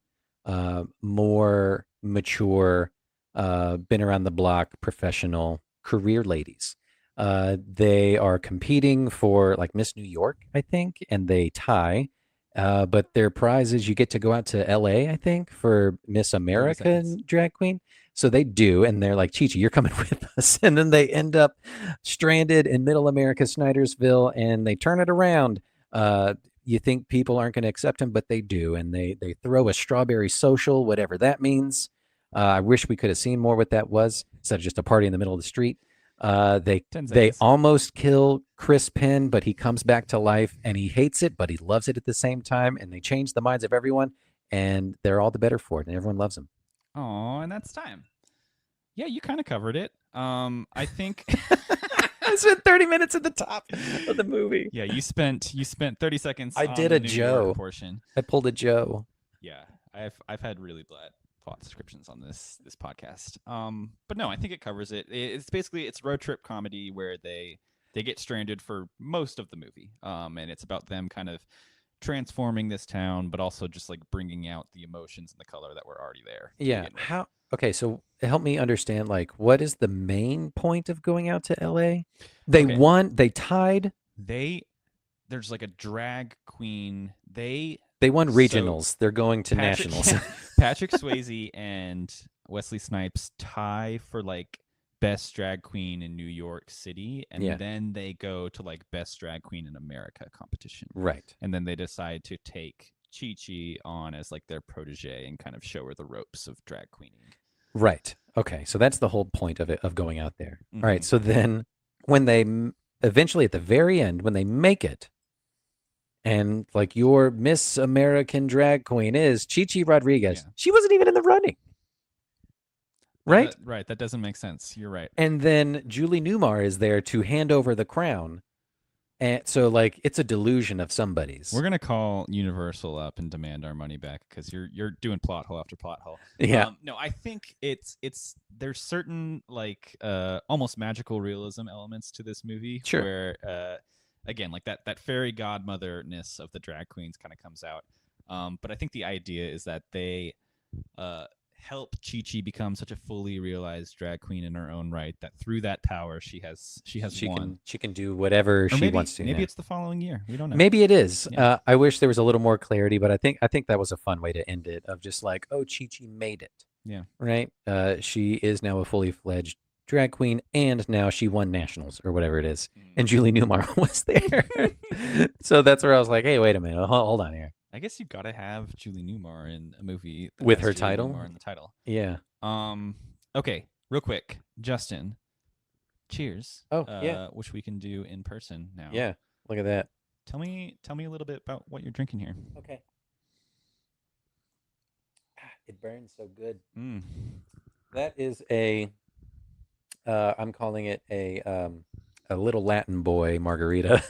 more mature, been around the block, professional career ladies. They are competing for like Miss New York, I think, and they tie. But their prize is you get to go out to LA, I think, for Miss America drag queen. So they do, and they're like, Chi-Chi, you're coming with us. And then they end up stranded in Middle America, Snydersville, and they turn it around. You think people aren't going to accept him, but they do. And they throw a strawberry social, whatever that means. I wish we could have seen more what that was instead of just a party in the middle of the street. They almost kill Chris Penn, but he comes back to life and he hates it, but he loves it at the same time. And they change the minds of everyone, and they're all the better for it, and everyone loves them. Oh, and that's time. Yeah, you kind of covered it. I think I spent 30 minutes at the top of the movie. Yeah, you spent 30 seconds. I on did the a New Joe York portion. I pulled a Joe. Yeah, I've had really bad plot descriptions on this podcast. But no, I think it covers it. It's basically road trip comedy where they get stranded for most of the movie. And it's about them kind of transforming this town, but also just like bringing out the emotions and the color that were already there. Yeah. Okay, so help me understand, like, what is the main point of going out to LA? They won, they tied. There's like a drag queen. They won regionals. They're going to nationals. Patrick Swayze and Wesley Snipes tie for like best drag queen in New York City, and then they go to like best drag queen in America competition. Right. And then they decide to take Chi-Chi on as like their protege and kind of show her the ropes of drag queening. Right. Okay. So that's the whole point of it, of going out there. Mm-hmm. All right. So then when they eventually at the very end, when they make it, and like your Miss American drag queen is Chi-Chi Rodriguez, she wasn't even in the running. Right? Right. That doesn't make sense. You're right. And then Julie Newmar is there to hand over the crown. And so, like, it's a delusion of somebody's. We're gonna call Universal up and demand our money back because you're doing plot hole after plot hole. Yeah. No, I think it's there's certain like almost magical realism elements to this movie. Sure. Where again, like that fairy godmother-ness of the drag queens kind of comes out. But I think the idea is that they help Chi-Chi become such a fully realized drag queen in her own right that through that power she won. She can do whatever she wants to. Maybe it's the following year. We don't know. Maybe it is. Yeah. I wish there was a little more clarity, but I think that was a fun way to end it, of just like, oh, Chi-Chi made it. Yeah. Right? She is now a fully fledged drag queen, and now she won nationals or whatever it is. And Julie Newmar was there. So that's where I was like, hey, wait a minute. Hold on here. I guess you've got to have Julie Newmar in a movie that with has her Julie title. Newmar in the title. Yeah. Okay. Real quick, Justin. Cheers. Oh, yeah. Which we can do in person now. Yeah. Look at that. Tell me a little bit about what you're drinking here. Okay. It burns so good. That is I'm calling it a little Latin boy margarita.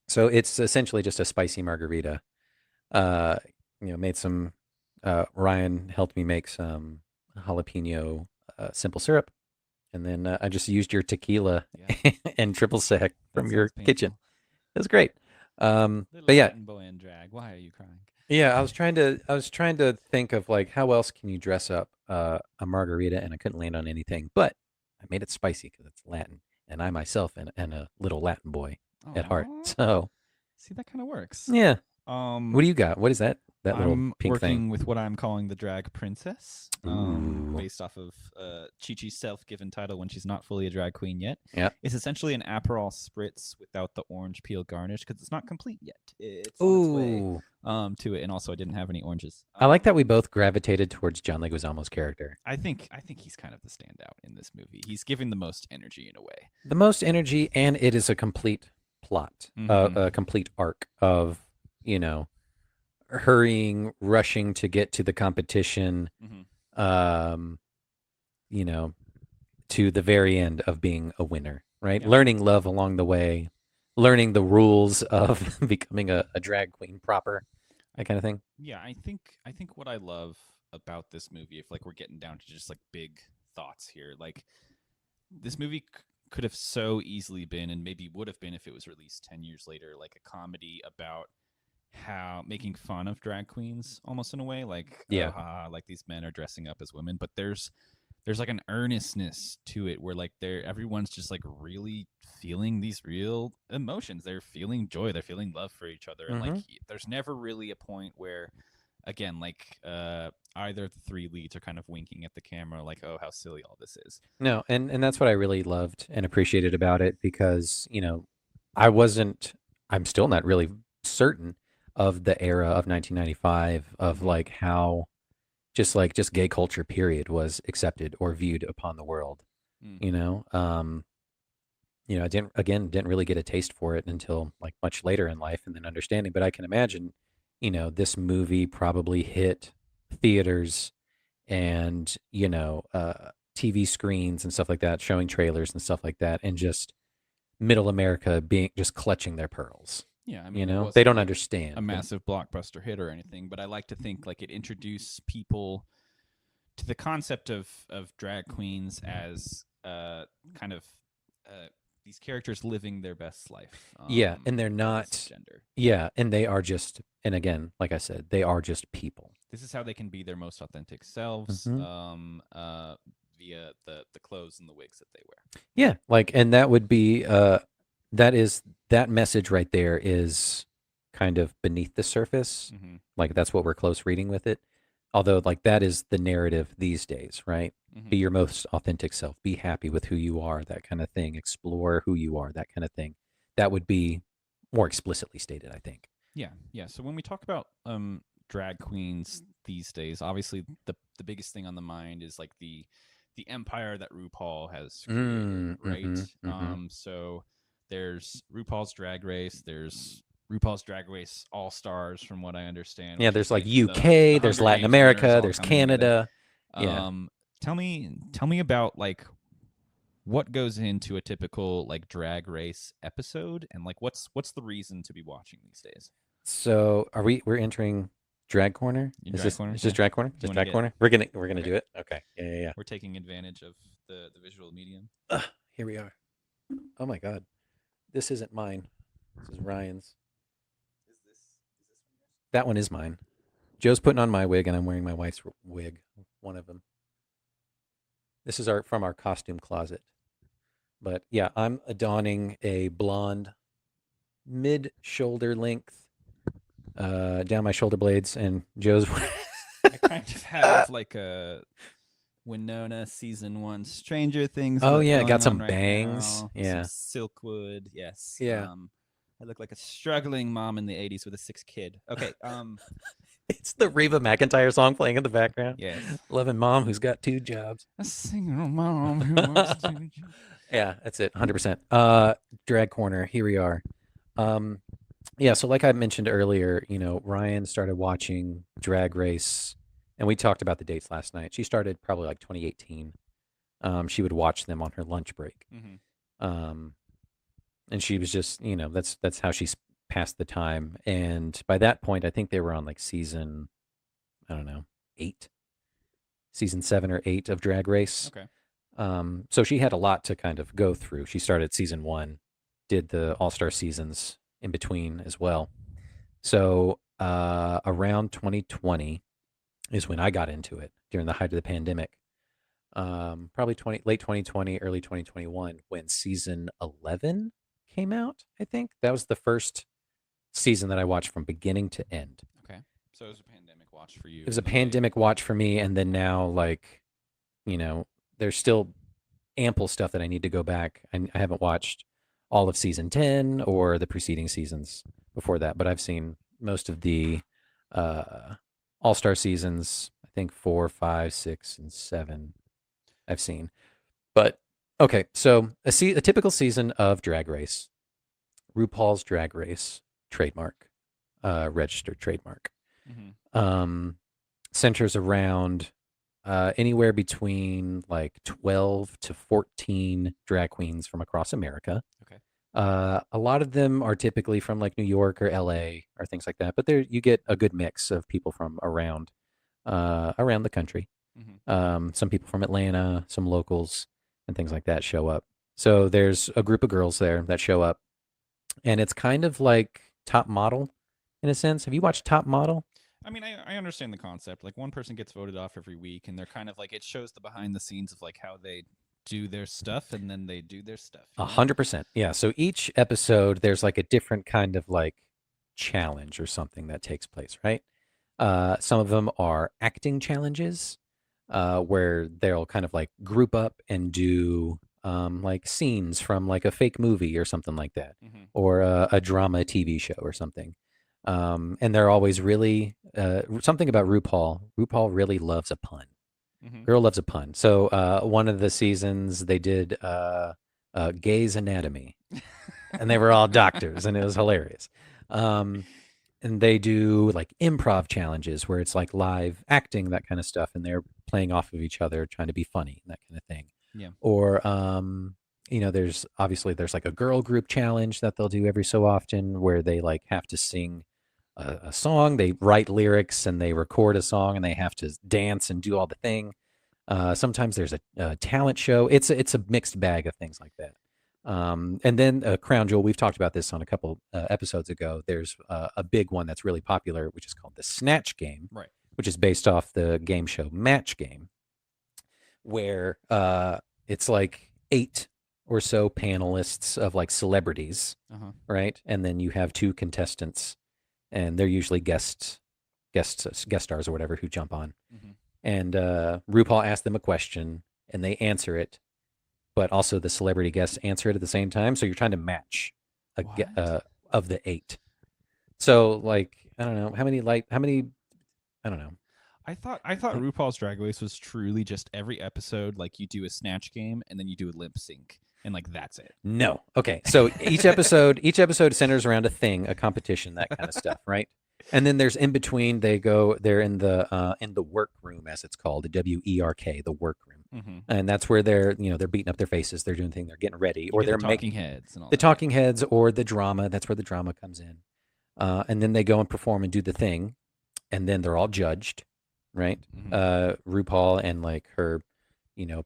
So it's essentially just a spicy margarita. Made some. Ryan helped me make some jalapeno simple syrup, and then I just used your tequila and triple sec from your kitchen. It was great. But yeah, Latin boy in drag. Why are you crying? Yeah, I was trying to think of like how else can you dress up a margarita, and I couldn't land on anything. But I made it spicy because it's Latin, and I myself am a little Latin boy at heart. So see, that kind of works. Yeah. What do you got? What is that? That little I'm pink working thing? with what I'm calling the drag princess, based off of Chi-Chi's self-given title when she's not fully a drag queen yet. Yeah. It's essentially an Aperol spritz without the orange peel garnish because it's not complete yet. It's on its way to it, and also I didn't have any oranges. I like that we both gravitated towards John Leguizamo's character. I think he's kind of the standout in this movie. He's giving the most energy in a way. The most energy, and it is a complete plot, a complete arc of, hurrying, rushing to get to the competition, um, you know, to the very end of being a winner, right? Yeah. Learning love along the way, learning the rules of becoming a drag queen proper, that kind of thing. Yeah, I think what I love about this movie, if like we're getting down to just like big thoughts here, like this movie could have so easily been, and maybe would have been if it was released 10 years later, like a comedy about how making fun of drag queens almost in a way, like Yeah. like these men are dressing up as women, but there's like an earnestness to it where like everyone's just like really feeling these real emotions. They're feeling joy, they're feeling love for each other, and like there's never really a point where, again, like either of the three leads are kind of winking at the camera like, oh, how silly all this is. No, and that's what I really loved and appreciated about it because, I'm still not really certain of the era of 1995 of like how just gay culture period was accepted or viewed upon the world, Mm. you know? I didn't really get a taste for it until like much later in life and then understanding, but I can imagine, this movie probably hit theaters and, TV screens and stuff like that, showing trailers and stuff like that, and just middle America being just clutching their pearls. Yeah, I mean, it They wasn't don't like understand. a massive blockbuster hit or anything, but I like to think like it introduced people to the concept of drag queens as kind of these characters living their best life. Yeah, and they're regardless not. of gender. Yeah, and they are just, and again, like I said, they are just people. This is how they can be their most authentic selves via the clothes and the wigs that they wear. Yeah, like, and that would be that message right there is kind of beneath the surface. Mhm. Like that's what we're close reading with it. Although, like that is the narrative these days, right? Be your most authentic self. Be happy with who you are, that kind of thing. Explore who you are, that kind of thing. That would be more explicitly stated, I think. Yeah, yeah. So when we talk about drag queens these days, obviously the biggest thing on the mind is like the empire that RuPaul has created, right? So there's RuPaul's Drag Race, there's RuPaul's Drag Race All Stars, from what I understand. Yeah, which there's is like the UK, there's Hunger Latin Games winners America, all there's coming together. Canada. Yeah. Tell me about like what goes into a typical like drag race episode, and like what's the reason to be watching these days? So we're entering drag corner? Drag corner? Is Yeah. this drag corner? Just drag corner? We're gonna do it. Okay. Yeah. We're taking advantage of the visual medium. Here we are. Oh my god. This isn't mine. This is Ryan's. That one is mine. Joe's putting on my wig and I'm wearing my wife's wig. One of them. This is from our costume closet. But yeah, I'm adorning a blonde mid-shoulder length down my shoulder blades, and Joe's I kind of have like a Winona season 1 Stranger Things. Oh yeah, going got some on right bangs. now, Yeah. some Silkwood. Yes. Yeah. I look like a struggling mom in the 80s with a 6th kid. Okay. It's the Reba McEntire song playing in the background. Yes. Loving mom who's got 2 jobs. A single mom who works 2 jobs. Yeah, that's it. 100%. Drag corner. Here we are. Yeah, so like I mentioned earlier, Ryan started watching Drag Race, and we talked about the dates last night. She started probably like 2018. She would watch them on her lunch break. And she was just, that's how she passed the time. And by that point, I think they were on like season, I don't know, 8, season 7 or 8 of Drag Race. Okay. So she had a lot to kind of go through. She started season 1, did the All-Star seasons in between as well. So around 2020 is when I got into it, during the height of the pandemic. Probably late 2020, early 2021, when season 11 came out, I think. That was the first season that I watched from beginning to end. Okay. So it was a pandemic watch for you. It was a pandemic watch for me, and then now, like, there's still ample stuff that I need to go back. I haven't watched all of season 10 or the preceding seasons before that, but I've seen most of the All-Star seasons, I think 4, 5, 6, and 7 I've seen. But, okay, so a typical season of Drag Race, RuPaul's Drag Race, trademark, registered trademark, centers around anywhere between like 12 to 14 drag queens from across America. Okay. A lot of them are typically from like New York or LA or things like that, but there you get a good mix of people from around the country. Some people from Atlanta, some locals, and things like that show up. So there's a group of girls there that show up, and it's kind of like Top Model in a sense. Have you watched Top Model? I mean, I understand the concept. Like one person gets voted off every week, and they're kind of like it shows the behind the scenes of like how they do their stuff, and then they do their stuff. 100%. Yeah. So each episode, there's like a different kind of like challenge or something that takes place, right? Some of them are acting challenges, where they'll kind of like group up and do like scenes from like a fake movie or something like that, or a drama TV show or something. And they're always really something about RuPaul. RuPaul really loves a pun. Girl loves a pun. So one of the seasons they did Gay's Anatomy, and they were all doctors, and it was hilarious. And they do like improv challenges where it's like live acting, that kind of stuff, and they're playing off of each other, trying to be funny, that kind of thing. Yeah. Or there's like a girl group challenge that they'll do every so often where they like have to sing a song. They write lyrics and they record a song and they have to dance and do all the thing. Sometimes there's a talent show. It's a mixed bag of things like that. And then Crown Jewel, we've talked about this on a couple episodes ago. There's a big one that's really popular, which is called the Snatch Game, right? Which is based off the game show Match Game, where it's like 8 or so panelists of like celebrities, right? And then you have 2 contestants, and they're usually guest stars or whatever who jump on. And RuPaul asks them a question, and they answer it, but also the celebrity guests answer it at the same time. So you're trying to match of the 8. So like I don't know how many. I don't know. I thought RuPaul's Drag Race was truly just every episode like you do a snatch game and then you do a lip sync and like that's it. No. Okay. So each episode centers around a thing, a competition, that kind of stuff, right? And then there's in between. They're in the workroom, as it's called, the WERK, the workroom, and that's where they're beating up their faces, they're doing things, they're getting ready, or they're making heads and all the talking heads, or the drama. That's where the drama comes in, and then they go and perform and do the thing, and then they're all judged, right? RuPaul and like her,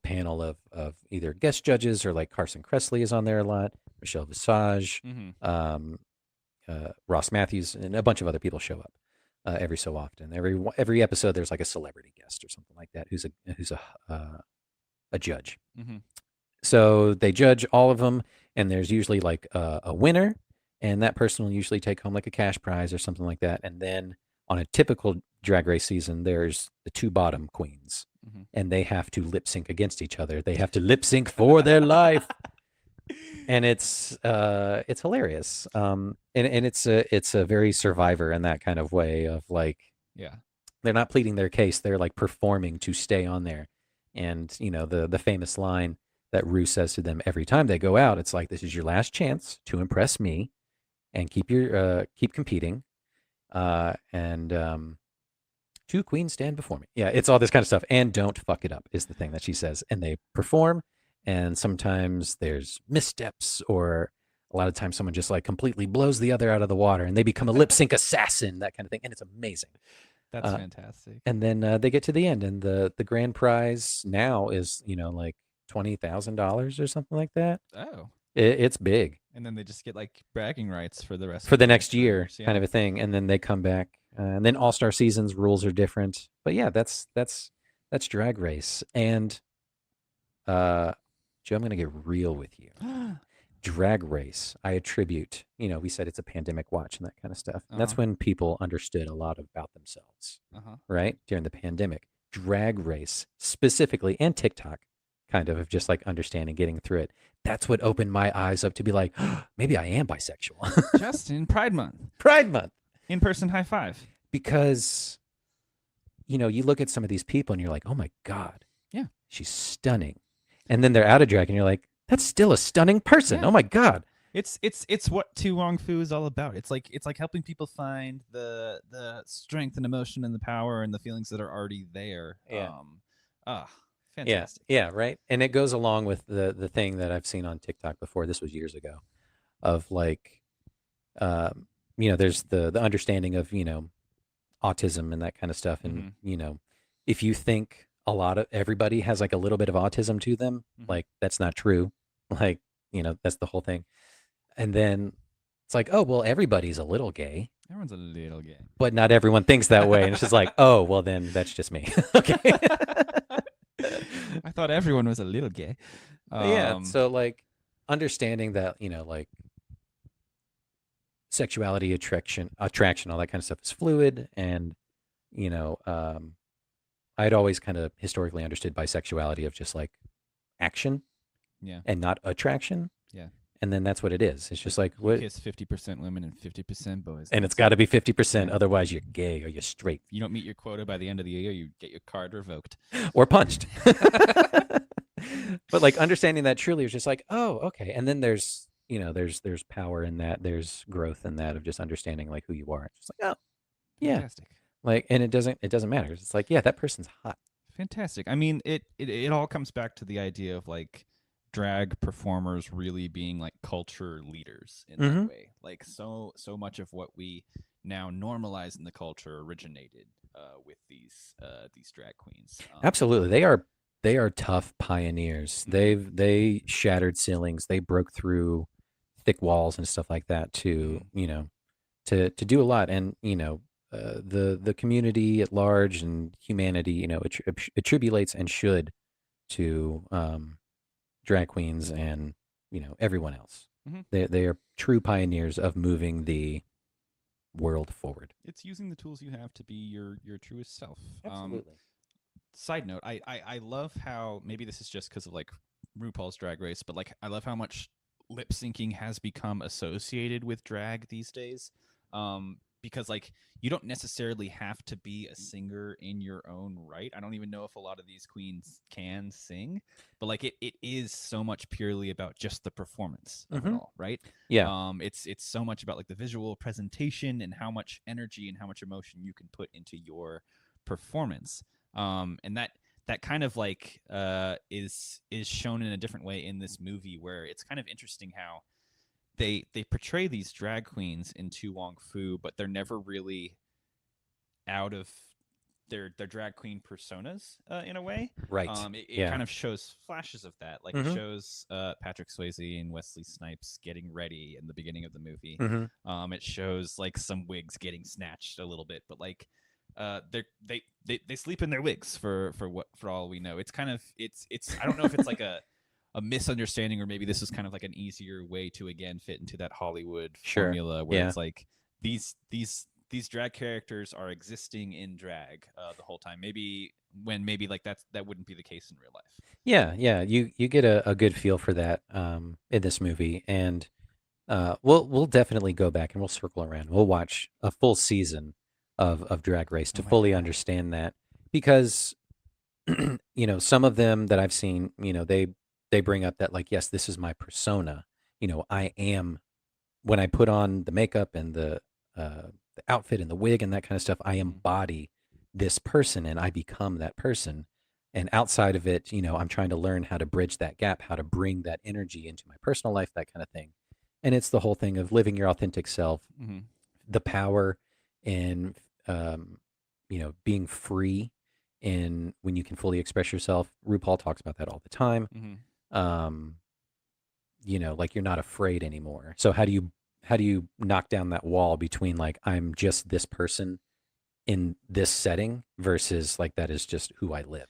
panel of either guest judges or like Carson Kressley is on there a lot, Michelle Visage. Ross Matthews and a bunch of other people show up every so often. Every episode, there's like a celebrity guest or something like that who's a judge. So they judge all of them, and there's usually like a winner, and that person will usually take home like a cash prize or something like that. And then on a typical Drag Race season, there's the 2 bottom queens, and they have to lip sync against each other. They have to lip sync for their life. And it's hilarious. And it's a very Survivor in that kind of way of like, they're not pleading their case. They're like performing to stay on there. And, the famous line that Rue says to them every time they go out, it's like, this is your last chance to impress me and keep competing. And 2 queens stand before me. Yeah. It's all this kind of stuff. And don't fuck it up is the thing that she says. And they perform. And sometimes there's missteps, or a lot of times someone just like completely blows the other out of the water and they become a lip sync assassin, that kind of thing. And it's amazing. That's fantastic. And then they get to the end, and the grand prize now is, like $20,000 or something like that. Oh, it's big. And then they just get like bragging rights for the rest for of the next year, yeah. kind of a thing. And then they come back, and then All-Star seasons rules are different. But yeah, that's Drag Race. And Joe, I'm going to get real with you. Drag Race, I attribute, we said it's a pandemic watch and that kind of stuff. And that's when people understood a lot about themselves, right? During the pandemic. Drag Race specifically, and TikTok, kind of just like understanding, getting through it. That's what opened my eyes up to be like, maybe I am bisexual. Justin, Pride Month. Pride Month. In-person high five. Because, you look at some of these people and you're like, oh my God. Yeah. She's stunning. And then they're out of drag and you're like, that's still a stunning person. Yeah. Oh my God. It's what Wong Foo is all about. It's like helping people find the strength and emotion and the power and the feelings that are already there. Yeah. Ah, Yeah, fantastic. yeah, right. And it goes along with the thing that I've seen on TikTok before. This was years ago, of like, um, there's the understanding of autism and that kind of stuff, and Mm-hmm. if you think a lot of everybody has like a little bit of autism to them, Mm-hmm. like that's not true. Like, that's the whole thing. And then it's like, oh well, everybody's a little gay, Everyone's a little gay. but not everyone thinks that way. And it's just like, oh well, then that's just me. Okay. I thought everyone was a little gay. Yeah. So like understanding that, like sexuality, attraction, all that kind of stuff is fluid. And, you know, um, I'd always kind of historically understood bisexuality of just like action yeah, and not attraction. yeah. And then that's what it is. It's just like You what, kiss 50% women and 50% boys. and it's That's got to it. be 50%. Yeah. Otherwise, you're gay or you're straight If you don't meet your quota by the end of the year, you get your card revoked. or punched. But like understanding that truly is just like, oh, okay. And then there's power in that. There's growth in that of just understanding like who you are. It's just like, oh, yeah. Fantastic. Like, and it doesn't matter. It's like, yeah, that person's hot. Fantastic. I mean, it all comes back to the idea of like drag performers really being like culture leaders in Mhm. that way. Like so much of what we now normalize in the culture originated with these drag queens. Absolutely. They are tough pioneers. They shattered ceilings. They broke through thick walls and stuff like that to, to do a lot. And, the community at large and humanity, attribulates and should to drag queens and, everyone else. Mhm. They are true pioneers of moving the world forward. It's using the tools you have to be your truest self. Absolutely. Side note, I love how maybe this is just because of like RuPaul's Drag Race, but like I love how much lip syncing has become associated with drag these days. Because like you don't necessarily have to be a singer in your own right. I don't even know if a lot of these queens can sing, but like it is so much purely about just the performance of it all, right? Yeah. It's so much about like the visual presentation and how much energy and how much emotion you can put into your performance. And that kind of like is shown in a different way in this movie, where it's kind of interesting how they portray these drag queens into Wong Foo, but they're never really out of their drag queen personas in a way. Right. It Yeah. kind of shows flashes of that. Like Mhm. it shows Patrick Swayze and Wesley Snipes getting ready in the beginning of the movie. Mhm. It shows like some wigs getting snatched a little bit, but like they sleep in their wigs for all we know. It's kind of it's I don't know if it's like a misunderstanding, or maybe this is kind of like an easier way to again fit into that Hollywood Sure. formula where Yeah. it's like these drag characters are existing in drag the whole time. Maybe like that wouldn't be the case in real life. Yeah, yeah. You get a good feel for that in this movie, and we'll definitely go back and we'll circle around. We'll watch a full season of Drag Race to Oh my fully God. understand that, because some of them that I've seen, they bring up that like, yes, this is my persona. I am, when I put on the makeup and the outfit and the wig and that kind of stuff, I embody this person and I become that person. And outside of it, I'm trying to learn how to bridge that gap, how to bring that energy into my personal life, that kind of thing. And it's the whole thing of living your authentic self, Mm-hmm. the power in, being free in when you can fully express yourself. RuPaul talks about that all the time. Mm-hmm. Like you're not afraid anymore. So how do you knock down that wall between like I'm just this person in this setting versus like that is just who I live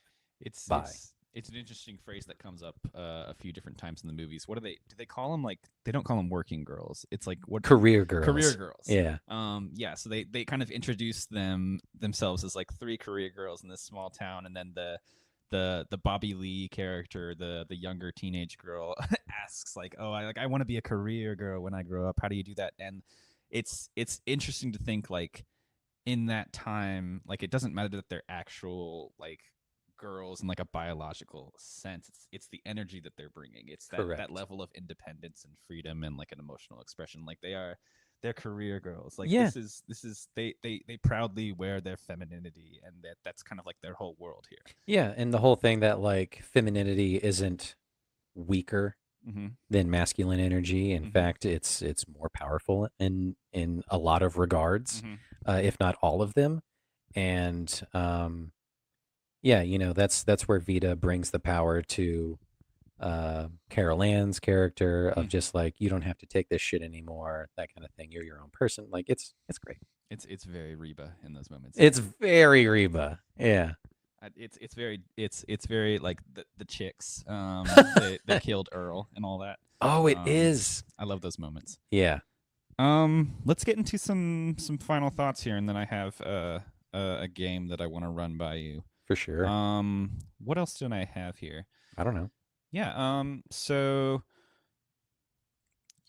by. It's an interesting phrase that comes up a few different times in the movies. What do they call them? Like they don't call them working girls. It's like what Career girls. Career girls. Yeah. Yeah. So they kind of introduce themselves as like three career girls in this small town, and then the Bobby Lee character, the younger teenage girl, asks like, "Oh, I want to be a career girl when I grow up. How do you do that?" And it's interesting to think like in that time, like it doesn't matter that they're actual like girls in like a biological sense. It's the energy that they're bringing. It's that Correct. level of independence and freedom and like an emotional expression. Like they are they're career girls. Like Yeah. this is they proudly wear their femininity, and that's kind of like their whole world here. Yeah, and the whole thing that like femininity isn't weaker Mm-hmm. than masculine energy. In Mhm. fact, it's more powerful in a lot of regards, Mhm. if not all of them. And yeah, that's where Vita brings the power to Carol Ann's character of just like, you don't have to take this shit anymore, that kind of thing. You're your own person. Like it's great. It's very Reba in those moments. It's very Reba. Yeah. It's very like the chicks. They killed Earl and all that. Oh, it is. I love those moments. Yeah. Let's get into some final thoughts here, and then I have a game that I want to run by you. For sure. What else do I have here? I don't know. Yeah. So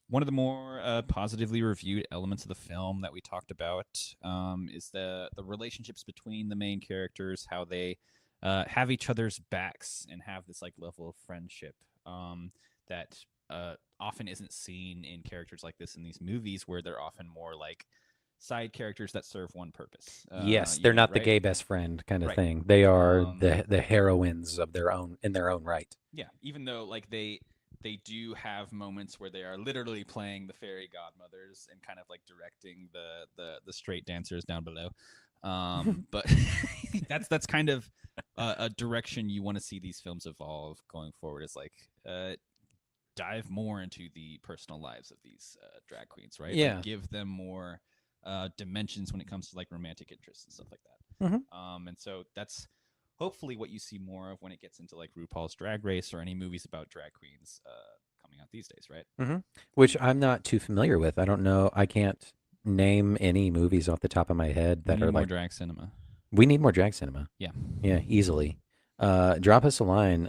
one of the more positively reviewed elements of the film that we talked about is the relationships between the main characters, how they have each other's backs and have this like level of friendship that often isn't seen in characters like this in these movies, where they're often more like side characters that serve one purpose. Yes, they're not the gay best friend kind of thing. They are the heroines of their own in their own right. Yeah, even though like they do have moments where they are literally playing the fairy godmothers and kind of like directing the straight dancers down below. But that's kind of a direction you want to see these films evolve going forward. Is like dive more into the personal lives of these drag queens, right? Yeah. Like, give them more dimensions when it comes to like romantic interests and stuff like that. Mm-hmm. And so that's hopefully what you see more of when it gets into like RuPaul's Drag Race or any movies about drag queens coming out these days, right? Mm-hmm. Which I'm not too familiar with. I don't know. I can't name any movies off the top of my head that are more like drag cinema. We need more drag cinema. Yeah. Yeah, easily. Drop us a line.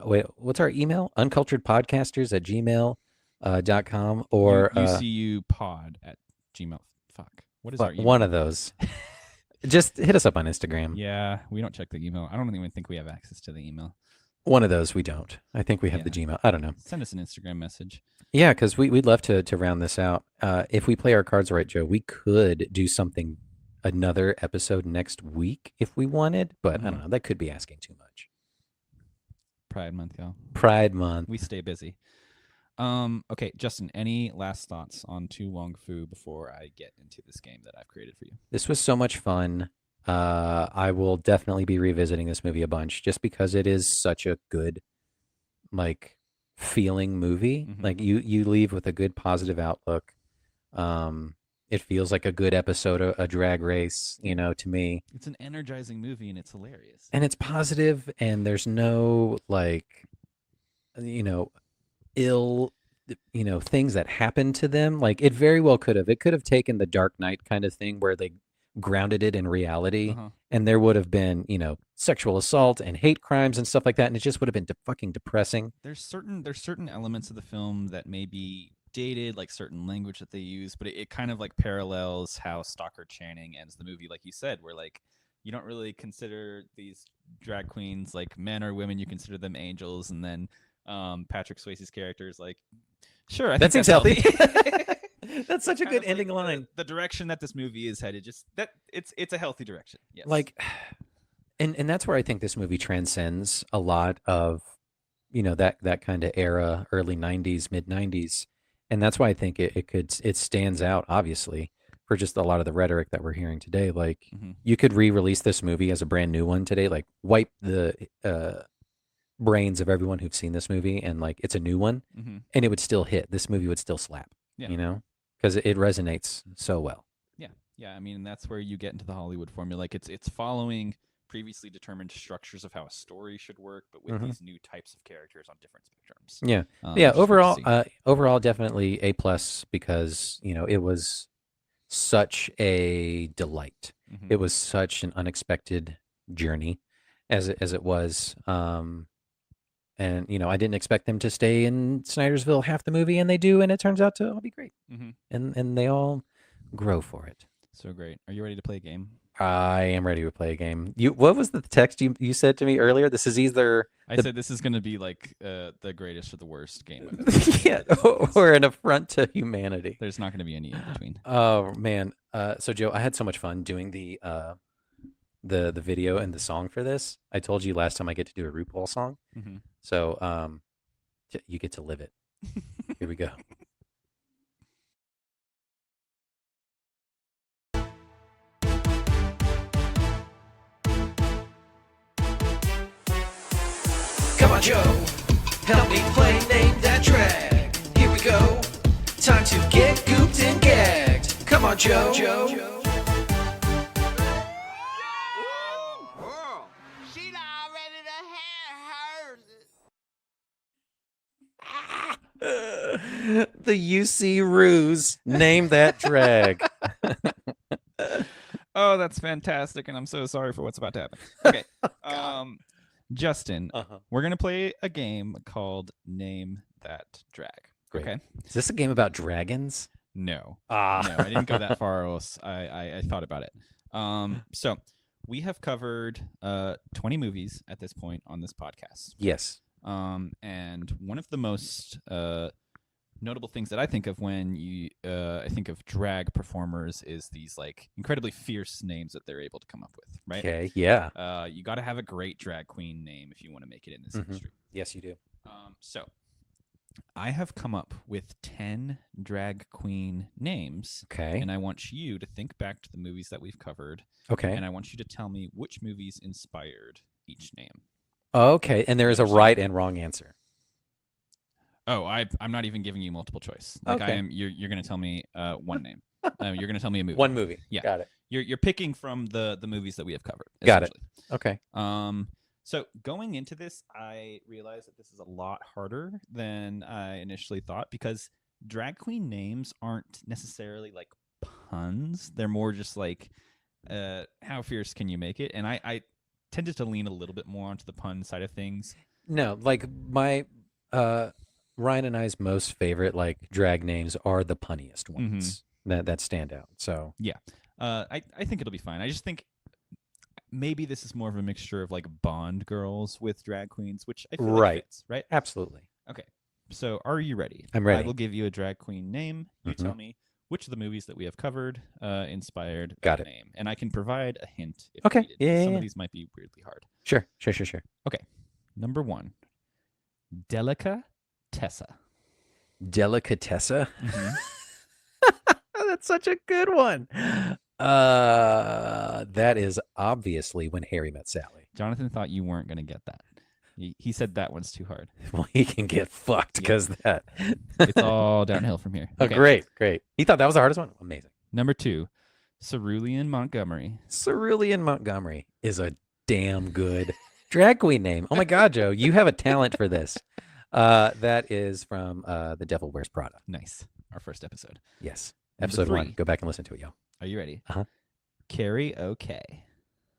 Wait, what's our email? unculturedpodcasters@gmail.com or UCUpod at Gmail. Fuck. What is our email? One of those. Just hit us up on Instagram. Yeah, we don't check the email. I don't even think we have access to the email. One of those we don't. I think we have the Gmail. I don't know. Send us an Instagram message. Yeah, because we'd love to round this out. If we play our cards right, Joe, we could do another episode next week if we wanted, but I don't know. That could be asking too much. Pride Month, y'all. Pride Month. We stay busy. Okay, Justin, any last thoughts on To Wong Foo before I get into this game that I've created for you? This was so much fun. I will definitely be revisiting this movie a bunch just because it is such a good, like, feeling movie. Mm-hmm. Like, you leave with a good positive outlook. It feels like a good episode of a Drag Race, to me. It's an energizing movie, and it's hilarious. And it's positive, and there's no, like, ill, things that happen to them. Like, it very well could have. It could have taken the Dark Knight kind of thing where they grounded it in reality, and there would have been, sexual assault and hate crimes and stuff like that, and it just would have been fucking depressing. There's certain elements of the film that may be dated, like certain language that they use, but it kind of like parallels how Stockard Channing ends the movie, like you said, where like you don't really consider these drag queens like men or women, you consider them angels, and then Patrick Swayze's character is like, sure, I think that's healthy. That's such a good ending line. The direction that this movie is headed, just that it's a healthy direction. Yes. Like, and that's where I think this movie transcends a lot of, that kind of era, early 90s, mid 90s. And that's why I think it stands out, obviously, for just a lot of the rhetoric that we're hearing today. Like, you could re-release this movie as a brand new one today, like wipe the brains of everyone who've seen this movie, and like it's a new one, and it would still hit. This movie would still slap, because it resonates so well. Yeah. I mean, that's where you get into the Hollywood formula. Like it's following previously determined structures of how a story should work, but with these new types of characters on different spectrums. Yeah. Overall, definitely A+ because it was such a delight. It was such an unexpected journey, as it was. And I didn't expect them to stay in Snydersville half the movie, and they do, and it turns out to all be great. And they all grow for it. So great. Are you ready to play a game? I am ready to play a game. What was the text you said to me earlier? This is either I said this is going to be like the greatest or the worst game. yeah, or an affront to humanity. There's not going to be any in between. Oh man. So Joe, I had so much fun doing the video and the song for this. I told you last time I get to do a RuPaul song. Mm-hmm. So you get to live it. Here we go. Come on, Joe, help me play Name That Drag. Here we go, time to get gooped and gagged. Come on, Joe. The UC Ruse, Name That Drag. Oh, that's fantastic, and I'm so sorry for what's about to happen. Okay, Justin, we're gonna play a game called Name That Drag. Great. Okay. Is this a game about dragons? No. No, Ah. I didn't go that far. Else I thought about it. So we have covered 20 movies at this point on this podcast. Yes. And one of the most notable things that I think of when I think of drag performers is these like incredibly fierce names that they're able to come up with, right? Okay. Yeah. You got to have a great drag queen name if you want to make it in this industry. Yes, you do. So I have come up with 10 drag queen names. Okay. And I want you to think back to the movies that we've covered. Okay. And I want you to tell me which movies inspired each name. Okay. And there is a right and wrong answer. Oh, I'm not even giving you multiple choice. Like Okay. I am. You're going to tell me one name. You're going to tell me a movie. One movie. Yeah. Got it. You're picking from the movies that we have covered. Got it. essentially. Okay. So going into this, I realized that this is a lot harder than I initially thought because drag queen names aren't necessarily like puns. They're more just like, how fierce can you make it? And I tended to lean a little bit more onto the pun side of things. No, like my Ryan and I's most favorite like drag names are the punniest ones that stand out. So yeah, I think it'll be fine. I just think maybe this is more of a mixture of like Bond girls with drag queens, which I feel like fits, right? Absolutely. Okay. So are you ready? I'm ready. I will give you a drag queen name. You tell me which of the movies that we have covered inspired Got that it. name. And I can provide a hint if Okay. needed. Yeah, Some yeah. of these might be weirdly hard. Sure. Okay. Number 1. Delicatessa. Delicatessa. That's such a good one. That is obviously When Harry Met Sally. Jonathan thought you weren't going to get that. He said that one's too hard. Well, he can get fucked because that. It's all downhill from here. Oh, great. He thought that was the hardest one. Amazing. Number 2, Cerulean Montgomery. Cerulean Montgomery is a damn good drag queen name. Oh my God, Joe, you have a talent for this. That is from The Devil Wears Prada. Nice. Our first episode. Yes. Number Episode 1. 3. Go back and listen to it, y'all. Are you ready? Uh-huh. Karaoke.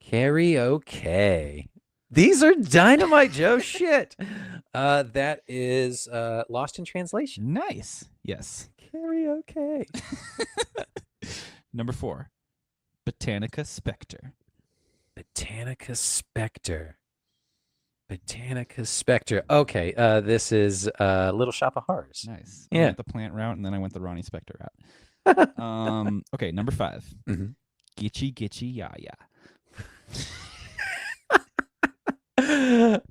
Karaoke. These are dynamite, Joe. Shit. That is Lost in Translation. Nice. Yes. Karaoke. Number 4, Botanica Spectre. Botanica Spectre. Botanica Spectre. Okay, this is Little Shop of Horrors. Nice. Yeah. I went the plant route, and then I went the Ronnie Spector route. Okay, number 5, Gitchy Gitchy Ya Ya.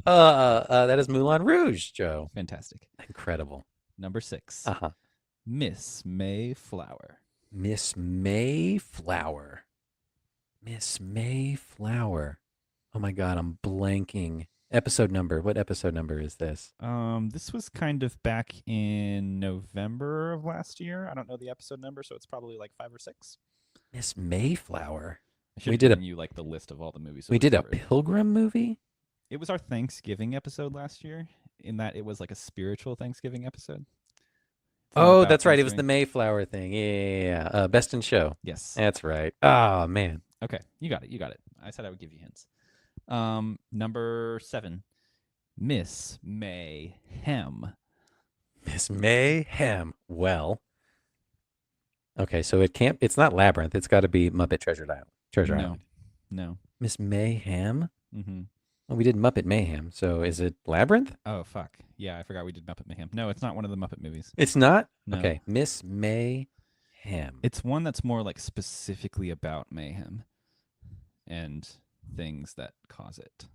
That is Moulin Rouge, Joe. Fantastic. Incredible. Number 6, Uh-huh. Miss Mayflower. Miss Mayflower. Miss Mayflower. Oh my God, I'm blanking. Episode number. What episode number is this? This was kind of back in November of last year. I don't know the episode number, so it's probably like 5 or 6. Miss Mayflower. I should We have did given you like the list of all the movies. that We did a covered. Pilgrim movie? It was our Thanksgiving episode last year, in that it was like a spiritual Thanksgiving episode. It's not Oh, about that's right. It was the Thanksgiving. Mayflower thing. Yeah. Best in Show. Yes. That's right. Oh, man. Okay, you got it. I said I would give you hints. Number 7, Miss Mayhem. Miss Mayhem. Well. Okay, so it's not Labyrinth. It's got to be Muppet Treasure Island. Treasure No. Island. No. Miss Mayhem? Mm-hmm. Well, we did Muppet Mayhem, so is it Labyrinth? Oh, fuck. Yeah, I forgot we did Muppet Mayhem. No, it's not one of the Muppet movies. It's not? No. Okay, Miss Mayhem. It's one that's more like specifically about mayhem and things that cause it.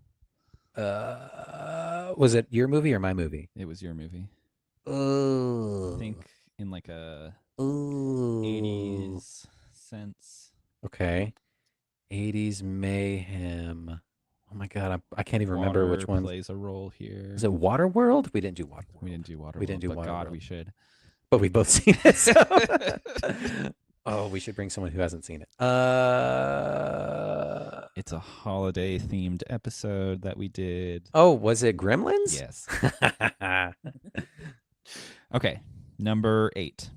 Was it your movie or my movie? It was your movie. Oh. I think in like a Ooh. 80s sense. Okay. 80s mayhem. Oh my god, I can't even remember which one plays a role here. Is it Waterworld? We didn't do Waterworld. We didn't do Waterworld. We didn't do but God, Waterworld. we should. But we've both seen it. So. Oh, we should bring someone who hasn't seen it. It's a holiday themed episode that we did. Oh, was it Gremlins? Yes. Okay, number 8.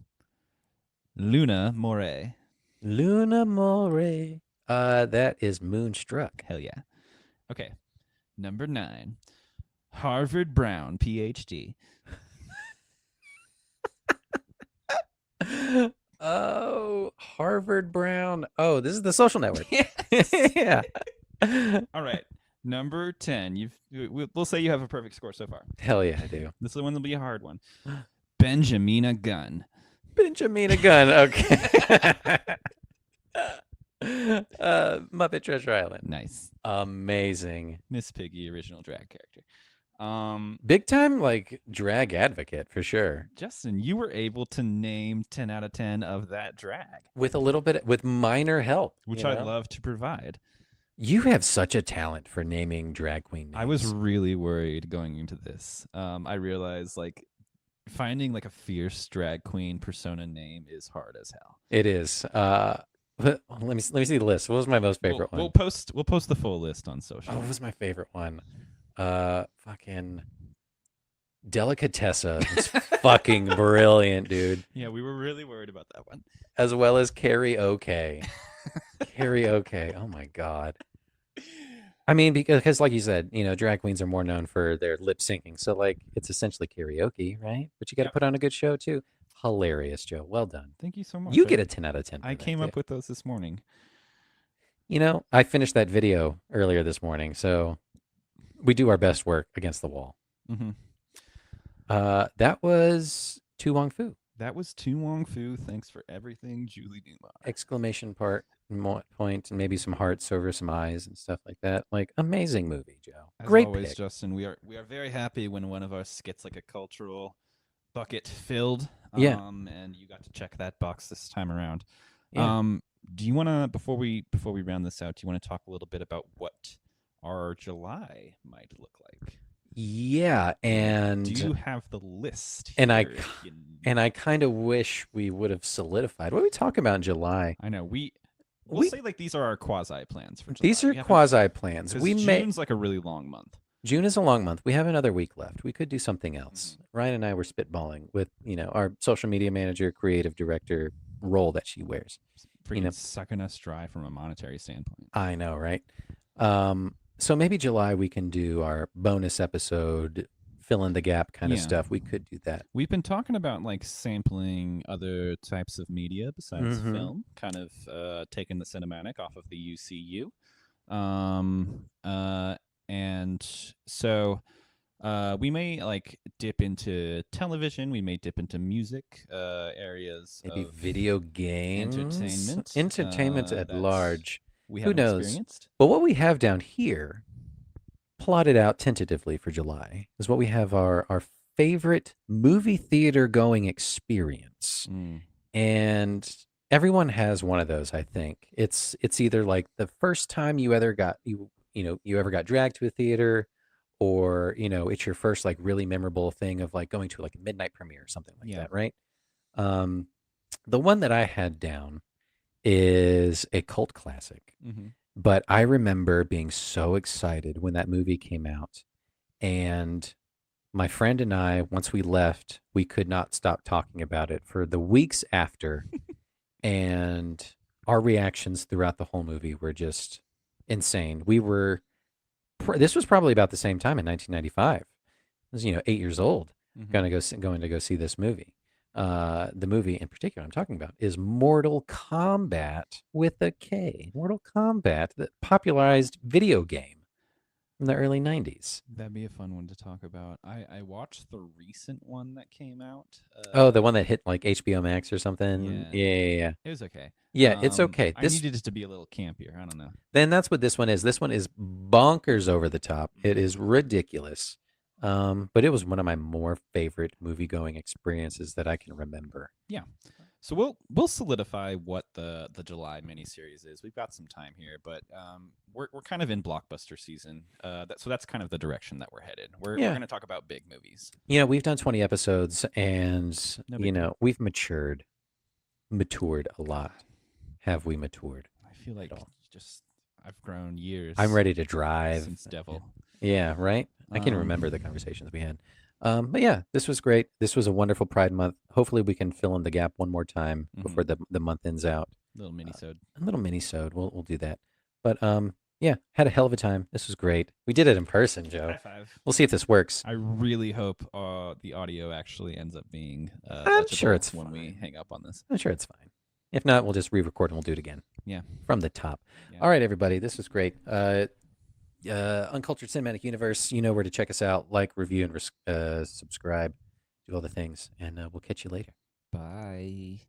Luna More. Luna More. That is Moonstruck. Hell yeah. Okay, number 9. Harvard Brown, PhD. Oh, Harvard Brown. Oh, this is The Social Network. Yes. Yeah. All right. Number 10. We'll say you have a perfect score so far. Hell yeah, I do. This one will be a hard one. Benjamina Gunn. Benjamina Gunn. Okay. Muppet Treasure Island. Nice. Amazing. Miss Piggy, original drag character. Big time like drag advocate for sure. Justin, you were able to name 10 out of 10 of that drag with a little bit with minor help, which I love to provide. You have such a talent for naming drag queen names. I was really worried going into this. I realized like finding like a fierce drag queen persona name is hard as hell. It is. Let me see the list. What was my most favorite one? We'll post the full list on social. Oh, what was my favorite one? Fucking Delicatessa. It's fucking brilliant, dude. Yeah, we were really worried about that one. As well as karaoke. Karaoke. Oh my god. I mean, because like you said, drag queens are more known for their lip syncing. So like it's essentially karaoke, right? But you got to put on a good show too. Hilarious, Joe. Well done. Thank you so much. You get a 10 out of 10. I came up with those this morning. I finished that video earlier this morning, so we do our best work against the wall. Mm-hmm. That was To Wong Foo. That was To Wong Foo. Thanks for everything, Julie Newmar. Exclamation point, and maybe some hearts over some eyes and stuff like that. Like amazing movie, Joe. As Great always, pick. Justin. We are very happy when one of us gets like a cultural bucket filled. Yeah. And you got to check that box this time around. Yeah. Do you want to before we round this out? Do you want to talk a little bit about what our July might look like? Yeah, and do you have the list? And I kind of wish we would have solidified. What are we talking about in July? I know we'll say like these are our quasi plans for July. These are quasi plans. June's like a really long month. June is a long month. We have another week left. We could do something else. Mm-hmm. Ryan and I were spitballing with our social media manager, creative director role that she wears. Freaking sucking us dry from a monetary standpoint. I know, right? So maybe July we can do our bonus episode, fill in the gap kind of stuff. We could do that. We've been talking about like sampling other types of media besides film, kind of taking the cinematic off of the UCU. And so we may like dip into television. We may dip into music areas. Maybe of video games. Entertainment at large. Who knows? Experienced. But what we have down here, plotted out tentatively for July, is what we have our favorite movie theater going experience. And everyone has one of those, I think. It's either like the first time you ever got dragged to a theater, or it's your first like really memorable thing of like going to like a midnight premiere or something like that, right? The one that I had down is a cult classic. But I remember being so excited when that movie came out, and my friend and I, once we left, we could not stop talking about it for the weeks after. And our reactions throughout the whole movie were just insane. This was probably about the same time in 1995. I was 8 years old, going to go see this movie. the movie in particular I'm talking about is Mortal Kombat with a K. Mortal Kombat, the popularized video game from the early 90s. That'd be a fun one to talk about. I watched the recent one that came out. Oh, the one that hit like HBO Max or something? Yeah. It was okay. Yeah, it's okay. I needed it to be a little campier. I don't know. Then that's what this one is. This one is bonkers over the top. It is ridiculous. But it was one of my more favorite movie-going experiences that I can remember. Yeah. So we'll solidify what the July miniseries is. We've got some time here, but we're kind of in blockbuster season. So that's kind of the direction that we're headed. We're going to talk about big movies. We've done 20 episodes, and we've matured a lot. Have we matured? I feel like I've grown years. I'm ready to drive since Devil. Yeah, right. I can remember the conversations we had. But yeah, this was great. This was a wonderful Pride Month. Hopefully we can fill in the gap one more time before the month ends out. Little mini-sode. A little mini-sode. We'll do that. But yeah, had a hell of a time. This was great. We did it in person, Joe. High five. We'll see if this works. I really hope the audio actually ends up being I'm sure it's when fine. we hang up on this. I'm sure it's fine. If not, we'll just re-record and we'll do it again. Yeah. From the top. Yeah. All right, everybody. This was great. Uncultured Cinematic Universe. You know where to check us out. Like, review, and subscribe. Do all the things. And we'll catch you later. Bye.